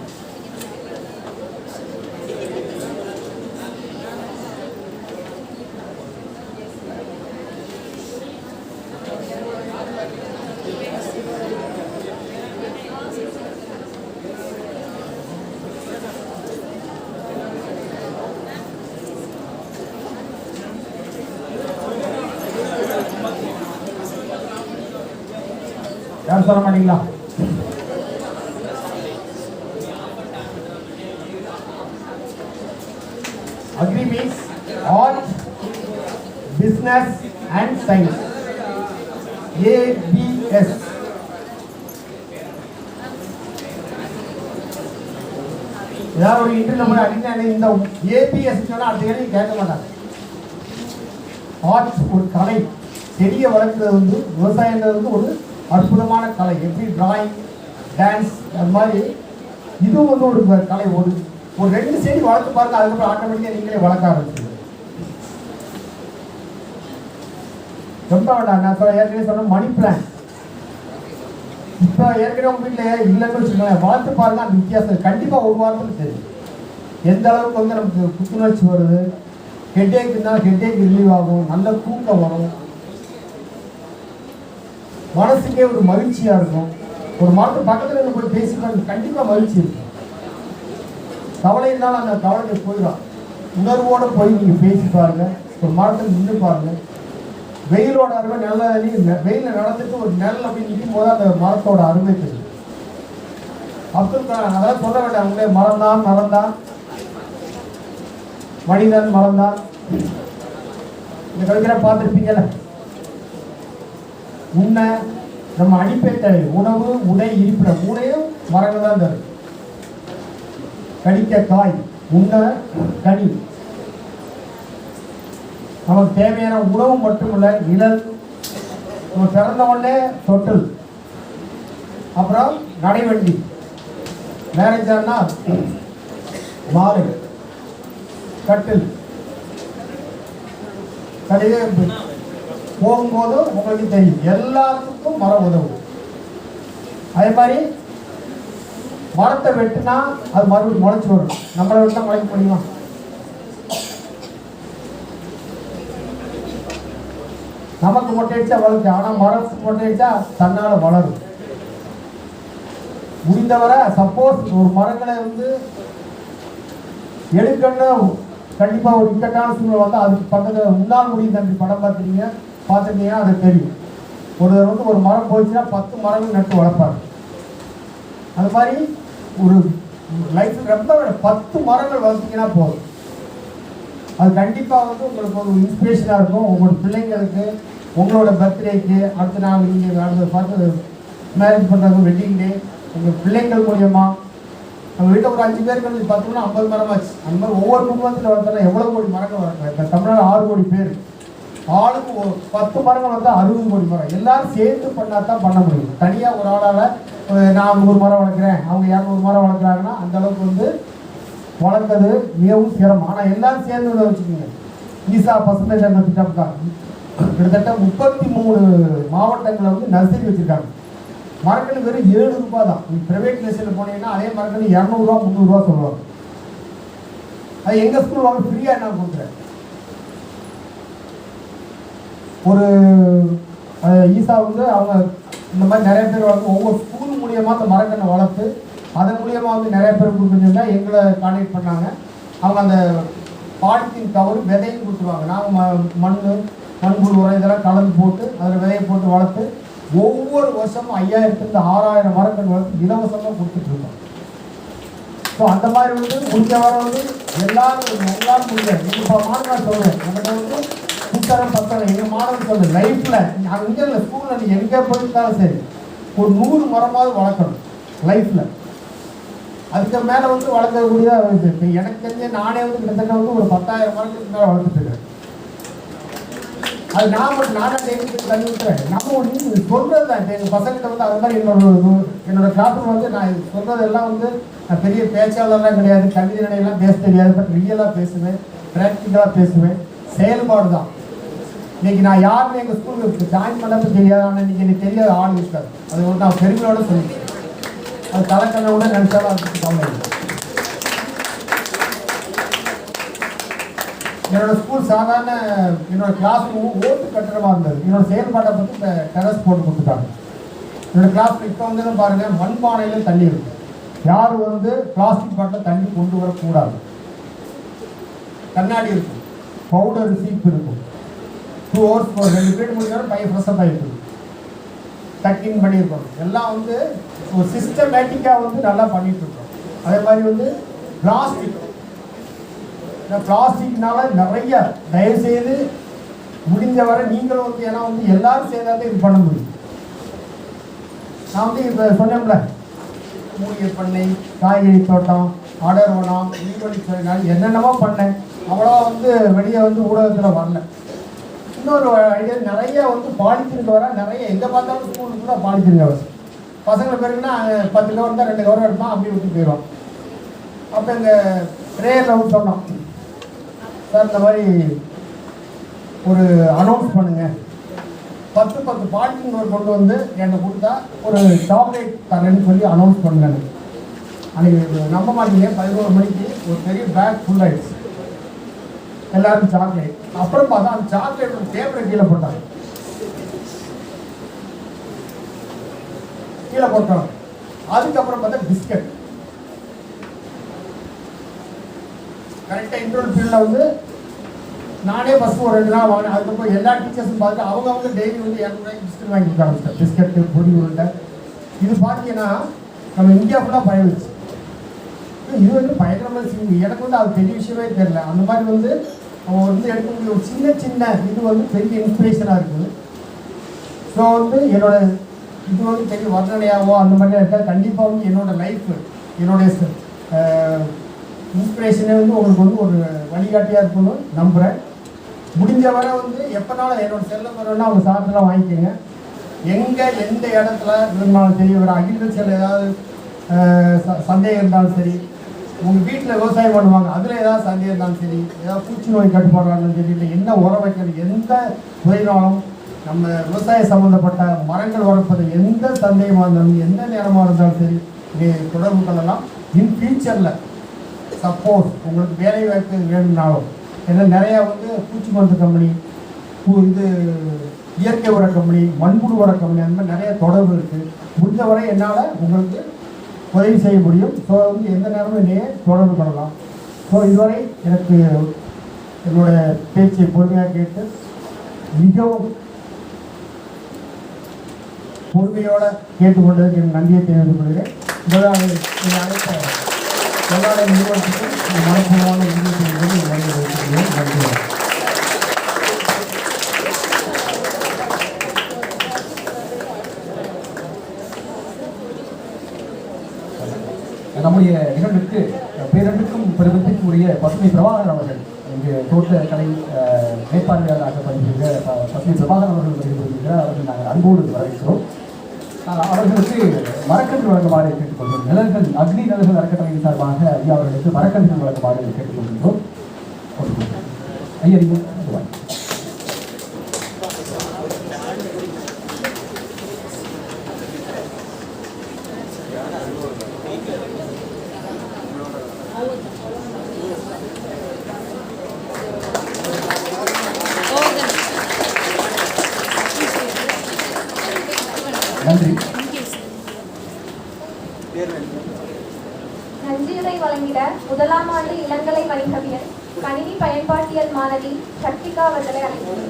யாரும் சொல்ல மாட்டீங்களா? Agri means art, business and science. ABS. ஏதாவது ஒரு இன்டர்வியூ நம்ம அடிக்கடி இந்த ஏபிஎஸ் சொன்னா அடுத்த கேள்வி கேட்க மாட்டாங்க. ஆர்ட், ஒரு கலை. செடியை வளர்க்குறது வந்து விவசாயங்கிறது வந்து ஒரு அற்புதமான கலை. எப்படி டிராயிங், டான்ஸ், அது மாதிரி இதுவும் வந்து ஒரு கலை. ஒரு 2 செடி வளர்த்து பாருங்க, அதுக்கப்புறம் ஆட்டோமேட்டிக்காக நீங்களே வளர்க்க ஆரம்பிச்சிடுங்க. ரொம்ப வேண்டாம். நான் ஏற்கனவே சொன்ன மணி பிளான்ட், இப்போ ஏற்கனவே உங்கள் வீட்டில் இல்லைன்னு வச்சுக்கோங்களேன், வளர்த்து பாருங்க, அந்த வித்தியாசம் கண்டிப்பாக ஒரு வாரத்துக்கு தெரியும். எந்த அளவுக்கு வந்து நமக்கு புத்துணர்ச்சி வருது, ஹெட்டேக் இருந்தால் ஹெட்டேக் ரிலீவ் ஆகும், நல்ல தூக்கம் வரும், மனசுக்கே ஒரு மகிழ்ச்சியாக இருக்கும். ஒரு மரத்து பக்கத்தில் இருந்து போய் பேசிப்பாங்க, கண்டிப்பாக மகிழ்ச்சி இருக்கும். கவலை இருந்தாலும் அந்த கவலைக்கு போயிடும். உணர்வோடு போய் நீங்கள் பேசி பாருங்க, ஒரு மரத்தில் நின்று பாருங்க. வெயிலோட அருமை, நல்ல வெயிலில் நடந்துட்டு ஒரு நெல் அப்படி நிற்கும் போது அந்த மரத்தோட அருமை தெரியும். அப்துல் கலாம் அதாவது சொல்ல வேண்டாம், அவங்களே மறந்தான் மறந்தான் மனிதன் மறந்தான். இந்த கவிதை பார்த்துருப்பீங்கல்ல. உன்னை நம்ம அடிப்படை தேவை, உணவு, உடை, இருப்பிடம், மூணையும் மரங்கள் தான் தரும். கடிக்க காய், உண்ண கனி. நமக்கு தேவையான உணவு மட்டுமல்ல, நிழல், நம்ம பிறந்த உடனே தொட்டில், அப்புறம் நடைவண்டி, மேரேஜ் ஆனா மாலை, கட்டில், கடையே போகும்போது உங்களுக்கு தெரியும் எல்லாத்துக்கும் மரம் உதவும். அதே மாதிரி மரத்தை வெட்டினா அது மறுபடியும் முளைச்சி வரும். நம்மளை வெட்டினா முளைக்க முடியுமா? நமக்கு மொட்டையடிச்சா வளர்க்கும், ஆனால் மரத்துக்கு மொட்டையடிச்சா தன்னால் வளரும். முடிந்தவரை சப்போஸ் ஒரு மரங்களை வந்து எடுக்கணும், கண்டிப்பாக ஒரு இக்கட்டான சூழ்நிலை வந்து அதுக்கு பக்கத்தில் முன்னாள் முடியும் தம்பி படம் பார்த்துட்டீங்கன்னா அது தெரியும். ஒருவர் வந்து ஒரு மரம் போயிடுச்சுன்னா 10 மரங்கள் நட்டு வளர்ப்பார். அது மாதிரி ஒரு லைஃப் ரொம்ப 10 மரங்கள் வளர்த்தீங்கன்னா போதும். அது கண்டிப்பாக வந்து உங்களுக்கு ஒரு இன்ஸ்பிரேஷனாக இருக்கும். உங்களோட பிள்ளைங்களுக்கு, உங்களோட பர்த்டேக்கு, அடுத்த நாள் நீங்கள் அடுத்த பார்த்து மேரேஜ் பண்ணுறது, வெட்டிங் டே, உங்கள் பிள்ளைங்கள் மூலியமாக நம்ம வீட்டில் ஒரு 5 பேருக்கு பார்த்தோம்னா 50 மரமாச்சு. அந்த மாதிரி ஒவ்வொரு குடும்பத்தில் வளர்த்தோம்னா எவ்வளோ கோடி மரங்கள் வளர்க்கலாம். இப்போ தமிழ்நாடு 6 கோடி பேர், ஆளுக்கு 10 மரங்கள் வந்து 60 கோடி மரம். எல்லாரும் சேர்ந்து பண்ணால் தான் பண்ண முடியும். தனியாக ஒரு ஆளால் நான் 100 மரம் வளர்க்குறேன், அவங்க 200 மரம் வளர்க்குறாங்கன்னா அந்த அளவுக்கு வந்து வளர்க்குறது மிகவும் சிரமம். ஆனால் எல்லாரும் சேர்ந்து விட வச்சுக்கோங்க. ஈசா பசுமை என்ற திட்டம் தான் கிட்டத்தட்ட 33 மாவட்டங்களில் வந்து நர்சரி வச்சுருக்காங்க. மரக்கன்று வெறும் 7 ரூபாய் தான். நீங்கள் ப்ரைவேட் நர்சரியில் போனீங்கன்னா அதே மரக்கன்று 200 ரூபா 300 ரூபா சொல்லுவாங்க. அது எங்கள் ஸ்கூல் வாங்க ஃப்ரீயாக என்ன கொடுக்குறேன். ஒரு ஈசா வந்து அவங்க இந்த மாதிரி நிறைய பேர் வந்து ஒவ்வொரு ஸ்கூல் மூலியமாக அந்த மரக்கன்றை வளர்த்து அதன் மூலியமாக வந்து நிறைய பேர் கொடுத்துருந்தா எங்களை கான்டாக்ட் பண்ணாங்க. அவங்க அந்த பாலித்தீன் கவர் விதையும் கொடுத்துருவாங்க. நாங்கள் மண்புழு உரம் இதெல்லாம் கலந்து போட்டு அதில் விதையை போட்டு வளர்த்து ஒவ்வொரு வருஷமும் 5000 to 6000 மரக்கன்று வளர்த்து இலவசமாக கொடுத்துட்ருக்கோம். ஸோ அந்த மாதிரி வந்து முடிஞ்ச வர வந்து எல்லாரும் முடியாது. இப்போ மாணவர்கள் சொல்லுவேன், என்கிட்ட வந்து புத்தகம் பத்தகம் எங்கள் மாணவர்கள் சொல்லுவேன், லைஃப்பில் நாங்கள் இங்கே இல்லை ஸ்கூலில் நீங்கள் எங்கே போயிருந்தாலும் சரி ஒரு 100 மரமாவது வளர்க்கணும் லைஃப்பில். அதுக்கு மேலே வந்து வளர்க்கக்கூடியதாக இப்போ எனக்கு தெரிஞ்ச நானே வந்து கிட்டத்தட்ட வந்து ஒரு 10,000 மரத்துக்கு மேலே வளர்த்துட்டுருக்கேன். அது நானே டெய்லி தண்ணி விட்டுறேன். நம்ம ஒரு சொல்கிறது தான். இப்போ எங்கள் பசங்கிட்ட வந்து அது மாதிரி என்னோட கிளாஸ் வந்து நான் சொல்கிறதெல்லாம் வந்து நான் பெரிய பேச்சாளர்லாம் கிடையாது, கவிதை நடையெல்லாம் பேச தெரியாது. பட் ரியலாக பேசுவேன், ப்ராக்டிக்கலாக பேசுவேன், செயல்பாடு தான். இன்னைக்கு நான் யாருன்னு எங்கள் ஸ்கூலுக்கு ஜாயின் பண்ணப்போ தெரியாது, ஆனால் இன்றைக்கி எனக்கு தெரியாத ஆள் இருக்காது. அது வந்து நான் பெருமையோடு சொல்லிட்டேன். அது தலைக்கண்ணோட நினச்சாலும் அதுக்கு கவலை இல்லை. என்னோடய ஸ்கூல் சாதாரண என்னோடய கிளாஸ் ஓட்டு கட்டடமாக இருந்தது. என்னோடய செயல்பாட்டை பற்றி இப்போ டெரஸ் போட்டு கொடுத்துட்டாங்க. என்னோடய கிளாஸ் இப்போ வந்து பாருங்கள், மண்பானையிலும் தண்ணி இருக்குது. யாரும் வந்து பிளாஸ்டிக் பாட்டில் தண்ணி கொண்டு வரக்கூடாது. கண்ணாடி இருக்கும், பவுடர் சீப் இருக்கும். 2 hours 2 பீரியட் முடிஞ்சாலும் பையன் ஃப்ரெஷ்ஷாக இருக்குது. டக்கிங் பண்ணியிருக்கோம். எல்லாம் வந்து ஒரு சிஸ்டமேட்டிக்காக வந்து நல்லா பண்ணிகிட்ருக்கோம். அதே மாதிரி வந்து பிளாஸ்டிக்னால நிறைய தயவுசெய்து முடிஞ்ச வரை நீங்களும் வந்து ஏன்னா வந்து எல்லாரும் சேர்ந்தாலே இது பண்ண முடியும். நான் வந்து இப்போ சொன்னேன்ல, மூலிகை பண்ணை, காய்கறி தோட்டம், ஆடர்வனம், நீர்வழி தொழிலாளி என்னென்னமோ பண்ணேன். அவ்வளோ வந்து வெளியே வந்து ஊடகத்தில் வரல. இன்னொரு ஐடியா நிறைய வந்து பாலித்தீனுக்கு வர நிறைய எங்கே பார்த்தாலும் ஸ்கூலுக்கு கூட பாலித்தீன் கவர். பசங்களை பேருக்குன்னா 10 கவர் தான் 2 கவர் எடுப்பான், அப்படி விட்டு போயிடுவான். அப்போ எங்கள் ப்ரேயரில் வந்து சொன்னோம், சார் இந்த மாதிரி ஒரு அனௌன்ஸ் பண்ணுங்கள், 10 பாலித்தீன் கவர் கொண்டு வந்து என்கிட்ட கொடுத்தா ஒரு சாக்லேட் தரேன்னு சொல்லி அனௌன்ஸ் பண்ணுங்க. அன்றைக்கி நம்ப மாட்டீங்க, 11 மணிக்கு ஒரு பெரிய பேக் ஃபுல் ஆகிடுச்சு, எல்லாரும் சாக்லேட். அப்புறம் பார்த்தா அந்த சாக்லேட் பேப்பரை கீழே போட்டாங்க, கீழே போட்டோம். அதுக்கப்புறம் பார்த்தா பிஸ்கட். கரெக்டாக இன்டர்வல் பீரியடில் வந்து நானே ஃபஸ்ட்டு ஒரு 2 நாள் வாங்கினேன். அதுக்கப்புறம் எல்லா டீச்சர்ஸும் பார்த்து அவங்க டெய்லி வந்து 200 பிஸ்கட் வாங்கி கொடுத்தாங்க. பிஸ்கட்டு, பொடி உருண்டை. இது பார்த்தீங்கன்னா நம்ம இந்தியா ஃபுல்லாக பரவிடுச்சு. இது வந்து பயங்கரமாக செய்யுங்க. எனக்கு வந்து அது பெரிய விஷயமே தெரியல. அந்த மாதிரி வந்து அவங்க வந்து எடுக்கக்கூடிய ஒரு சின்ன இது வந்து பெரிய இன்ஸ்பிரேஷனாக இருக்குது. ஸோ வந்து என்னோட இது வந்து பெரிய வர்ணனையாகவோ அந்த மாதிரிலாம் இருக்காது. கண்டிப்பாக வந்து என்னோடய லைஃப், என்னுடைய இன்ஸ்பிரேஷனே வந்து உங்களுக்கு வந்து ஒரு வழிகாட்டியாக இருக்குன்னு நம்புகிறேன். முடிஞ்ச வரை வந்து எப்போனாலும் என்னோடய செல்ல போகிறோன்னா அவங்க சாப்பிட்டுலாம் வாங்கிக்கோங்க. எங்கே எந்த இடத்துல இருந்தாலும் சரி, ஒரு அக்ரிகல்ச்சரில் ஏதாவது சந்தேகம் இருந்தாலும் சரி, உங்கள் வீட்டில் விவசாயம் பண்ணுவாங்க, அதில் ஏதாவது சந்தேகம் இருந்தாலும் சரி, ஏதாவது பூச்சி நோய் கட்டுப்பாடாலும் சரி, இல்லை என்ன உரம் வைக்கணும், எந்த புயலாலும் நம்ம விவசாய சம்மந்தப்பட்ட மரங்கள் வளர்ப்பது எந்த சந்தேகமாக இருந்தாலும் எந்த நேரமாக இருந்தாலும் சரி நீங்கள் தொடர்பு கொள்ளலாம். இன் ஃபியூச்சரில் சப்போஸ் உங்களுக்கு வேலை வாய்ப்பு வேணும்னாலும், ஏன்னா நிறையா வந்து பூச்சி மருந்து கம்பெனி, இது இயற்கை உர கம்பெனி, மண்புழு உர கம்பெனி, அந்த மாதிரி நிறைய தொடர்பு இருக்குது. முடிஞ்ச வரை என்னால் உங்களுக்கு உதவி செய்ய முடியும். ஸோ வந்து எந்த நேரமும் என்னையே தொடர்பு கொள்ளலாம். ஸோ இதுவரை எனக்கு என்னோட பேச்சை பொறுமையாக கேட்டு மிகவும் பொறுமையோடு கேட்டுக்கொண்டதுக்கு என் நன்றியை தெரிவித்துக் கொள்கிறேன். முதலாவது இந்த அனைத்த எல்லா நிறுவனத்துக்கும் மனப்பூர்வமான உதவி செய்வது நன்றி வைத்துக்கொள்கிறேன். நன்றி. நம்முடைய நிகழ்வுக்கு பேரண்டுக்கும் பெருமத்திற்கும் உரிய பசுமை பிரபாகரன் அவர்கள், இங்கு தோட்டக்கலை மேற்பார்வையாளராக பணிபுரிகிற பசுமை பிரபாகரன் அவர்கள் பணிபுரிகிறார். அவர்கள் நாங்கள் அன்போடு வரவேற்கிறோம். அவர்களுக்கு மரக்கன்று வழங்குமாறு கேட்டுக்கொள்கிறோம். நிழல்கள் அக்னி நிழல்கள் அறக்கட்டளையின் சார்பாக ஐயா அவர்களுக்கு மரக்கன்று வழங்குமாறு கேட்டுக்கொள்கின்றோம். ஐயா நீங்கள் நன்றி. நன்றியுரை வழங்கிட முதலாம் ஆண்டு இளங்கலை வணிகவியல் கணினி பயன்பாட்டியல் மாணவி சக்திகா அவர்களை அழைக்கிறேன்.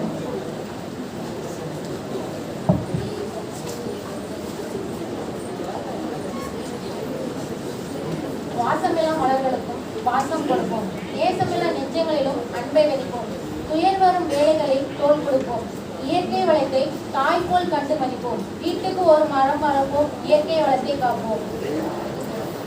வாசமில்லா மலர்களுக்கும் வாசம் கொடுப்போம், நேசமில்லா நெஞ்சங்களிலும் அன்பை வெளிப்போம், துயர் வரும் வேலைகளில் தோல் கொடுப்போம், இயற்கை வளத்தை தாய் போல் கண்டு மதிப்போம், வீட்டுக்கு ஒரு மரம் வளர்ப்போம், இயற்கை வளத்தை காப்போம்.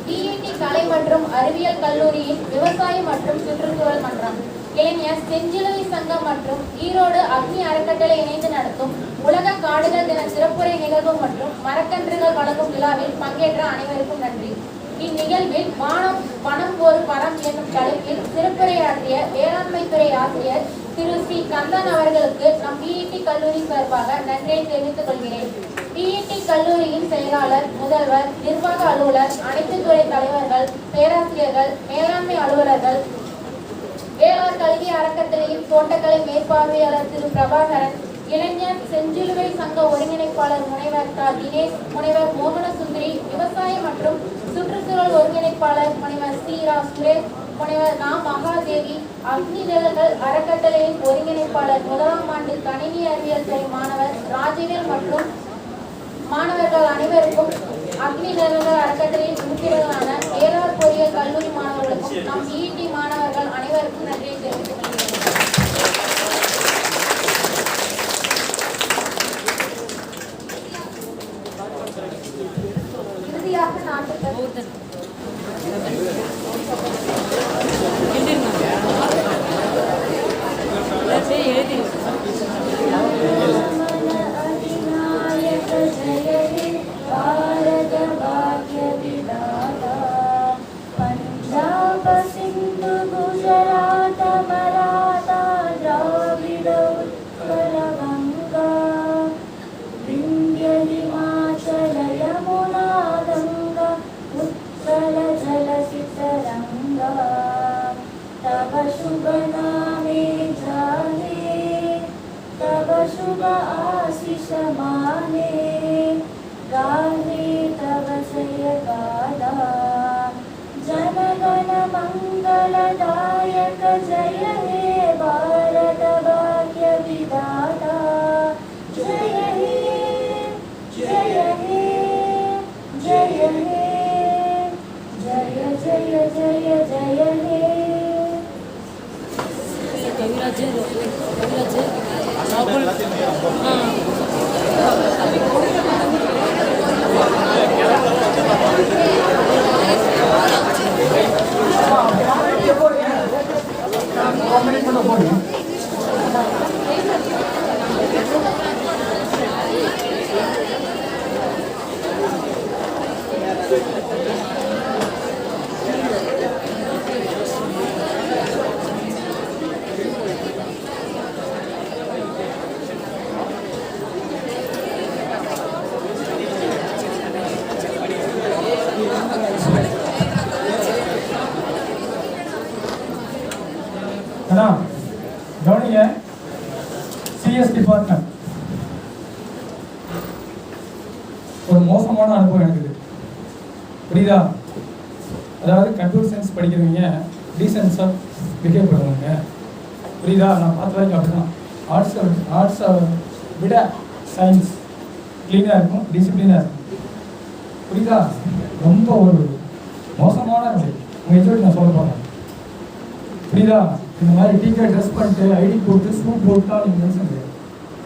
டிஇடி கலை மற்றும் அறிவியல் கல்லூரியின் விவசாயம் மற்றும் சுற்றுச்சூழல் மன்றம், இளைஞர் செஞ்சிலுவை சங்கம் மற்றும் ஈரோடு அக்னி அறக்கட்டளை இணைந்து நடத்தும் உலக காடுகள் தின சிறப்புரை நிகழ்வு மற்றும் மரக்கன்றுகள் வழங்கும் விழாவில் பங்கேற்ற அனைவருக்கும் நன்றி. இந்நிகழ்வில் வனம் ஒரு பரம் என்னும் தலைப்பில் சிறப்புரையாற்றிய வேளாண்மை துறை ஆசிரியர் திரு ஸ்ரீ கந்தன் அவர்களுக்கு நம் பிஇடி கல்லூரி சார்பாக நன்றியை தெரிவித்துக் கொள்கிறேன். பிஇடி கல்லூரியின் செயலாளர், முதல்வர், நிர்வாக அலுவலர், அனைத்து துறை தலைவர்கள், பேராசிரியர்கள், மேலாண்மை அலுவலர்கள், வேளாண் கல்வி அறக்கட்டளையின் தோட்டக்கலை மேற்பார்வையாளர் திரு பிரபாகரன், இளைஞர் செஞ்சிலுவை சங்க ஒருங்கிணைப்பாளர் முனைவர் தினேஷ், முனைவர் மோகன சுந்தரி, விவசாய மற்றும் சுற்றுச்சூழல் ஒருங்கிணைப்பாளர் முனைவர் ஸ்ரீரா சுரேஷ், முனைவர் மகாதேவி, அக்னி நிழல்கள் அறக்கட்டளையின் ஒருங்கிணைப்பாளர் முதலாம் ஆண்டு கணினி அறிவியல் துறை மாணவர் ராஜவேல் மற்றும் மாணவர்கள் அனைவருக்கும், அக்னி நிழல்கள் அறக்கட்டளையின் உறுப்பினர்களான வேளாண் பொறியியல் கல்லூரி மாணவர்களுக்கும், நம் பிஇடி மாணவர்கள் அனைவருக்கும் நன்றியை தெரிவித்துக் கொள்கிறேன். இறுதியாக நாட்டுப்பற்று. எழுதி जय गादा जनगण मंगलदायक जय हे भारत भाग्य विधाता जय हे जय हे जय हे जय जय जय जय हे அண்ணா கவனிங்க, சிஎஸ் டிபார்ட்மெண்ட் ஒரு மோசமான அனுபவம் எனக்கு இது. புரியுதா? அதாவது கம்ப்யூட்டர் சயின்ஸ் படிக்கிறவங்க டீசென்ஸாக பிஹேவ் பண்ணுவாங்க. புரியுதா? நான் பார்த்த வரைக்கும் அப்படிதான். ஆர்ட்ஸை விட சயின்ஸ் க்ளீனாக இருக்கும், டிசிப்ளினாக இருக்கும். புரியுதா? ரொம்ப ஒரு மோசமான நிலை உங்கள் எஜுகேட் நான் சொல்ல போகிறேன். புரியுதா? இந்த மாதிரி டீக்கை ட்ரெஸ் பண்ணிட்டு ஐடி போட்டு ஷூ போட்டுலாம் நீங்கள்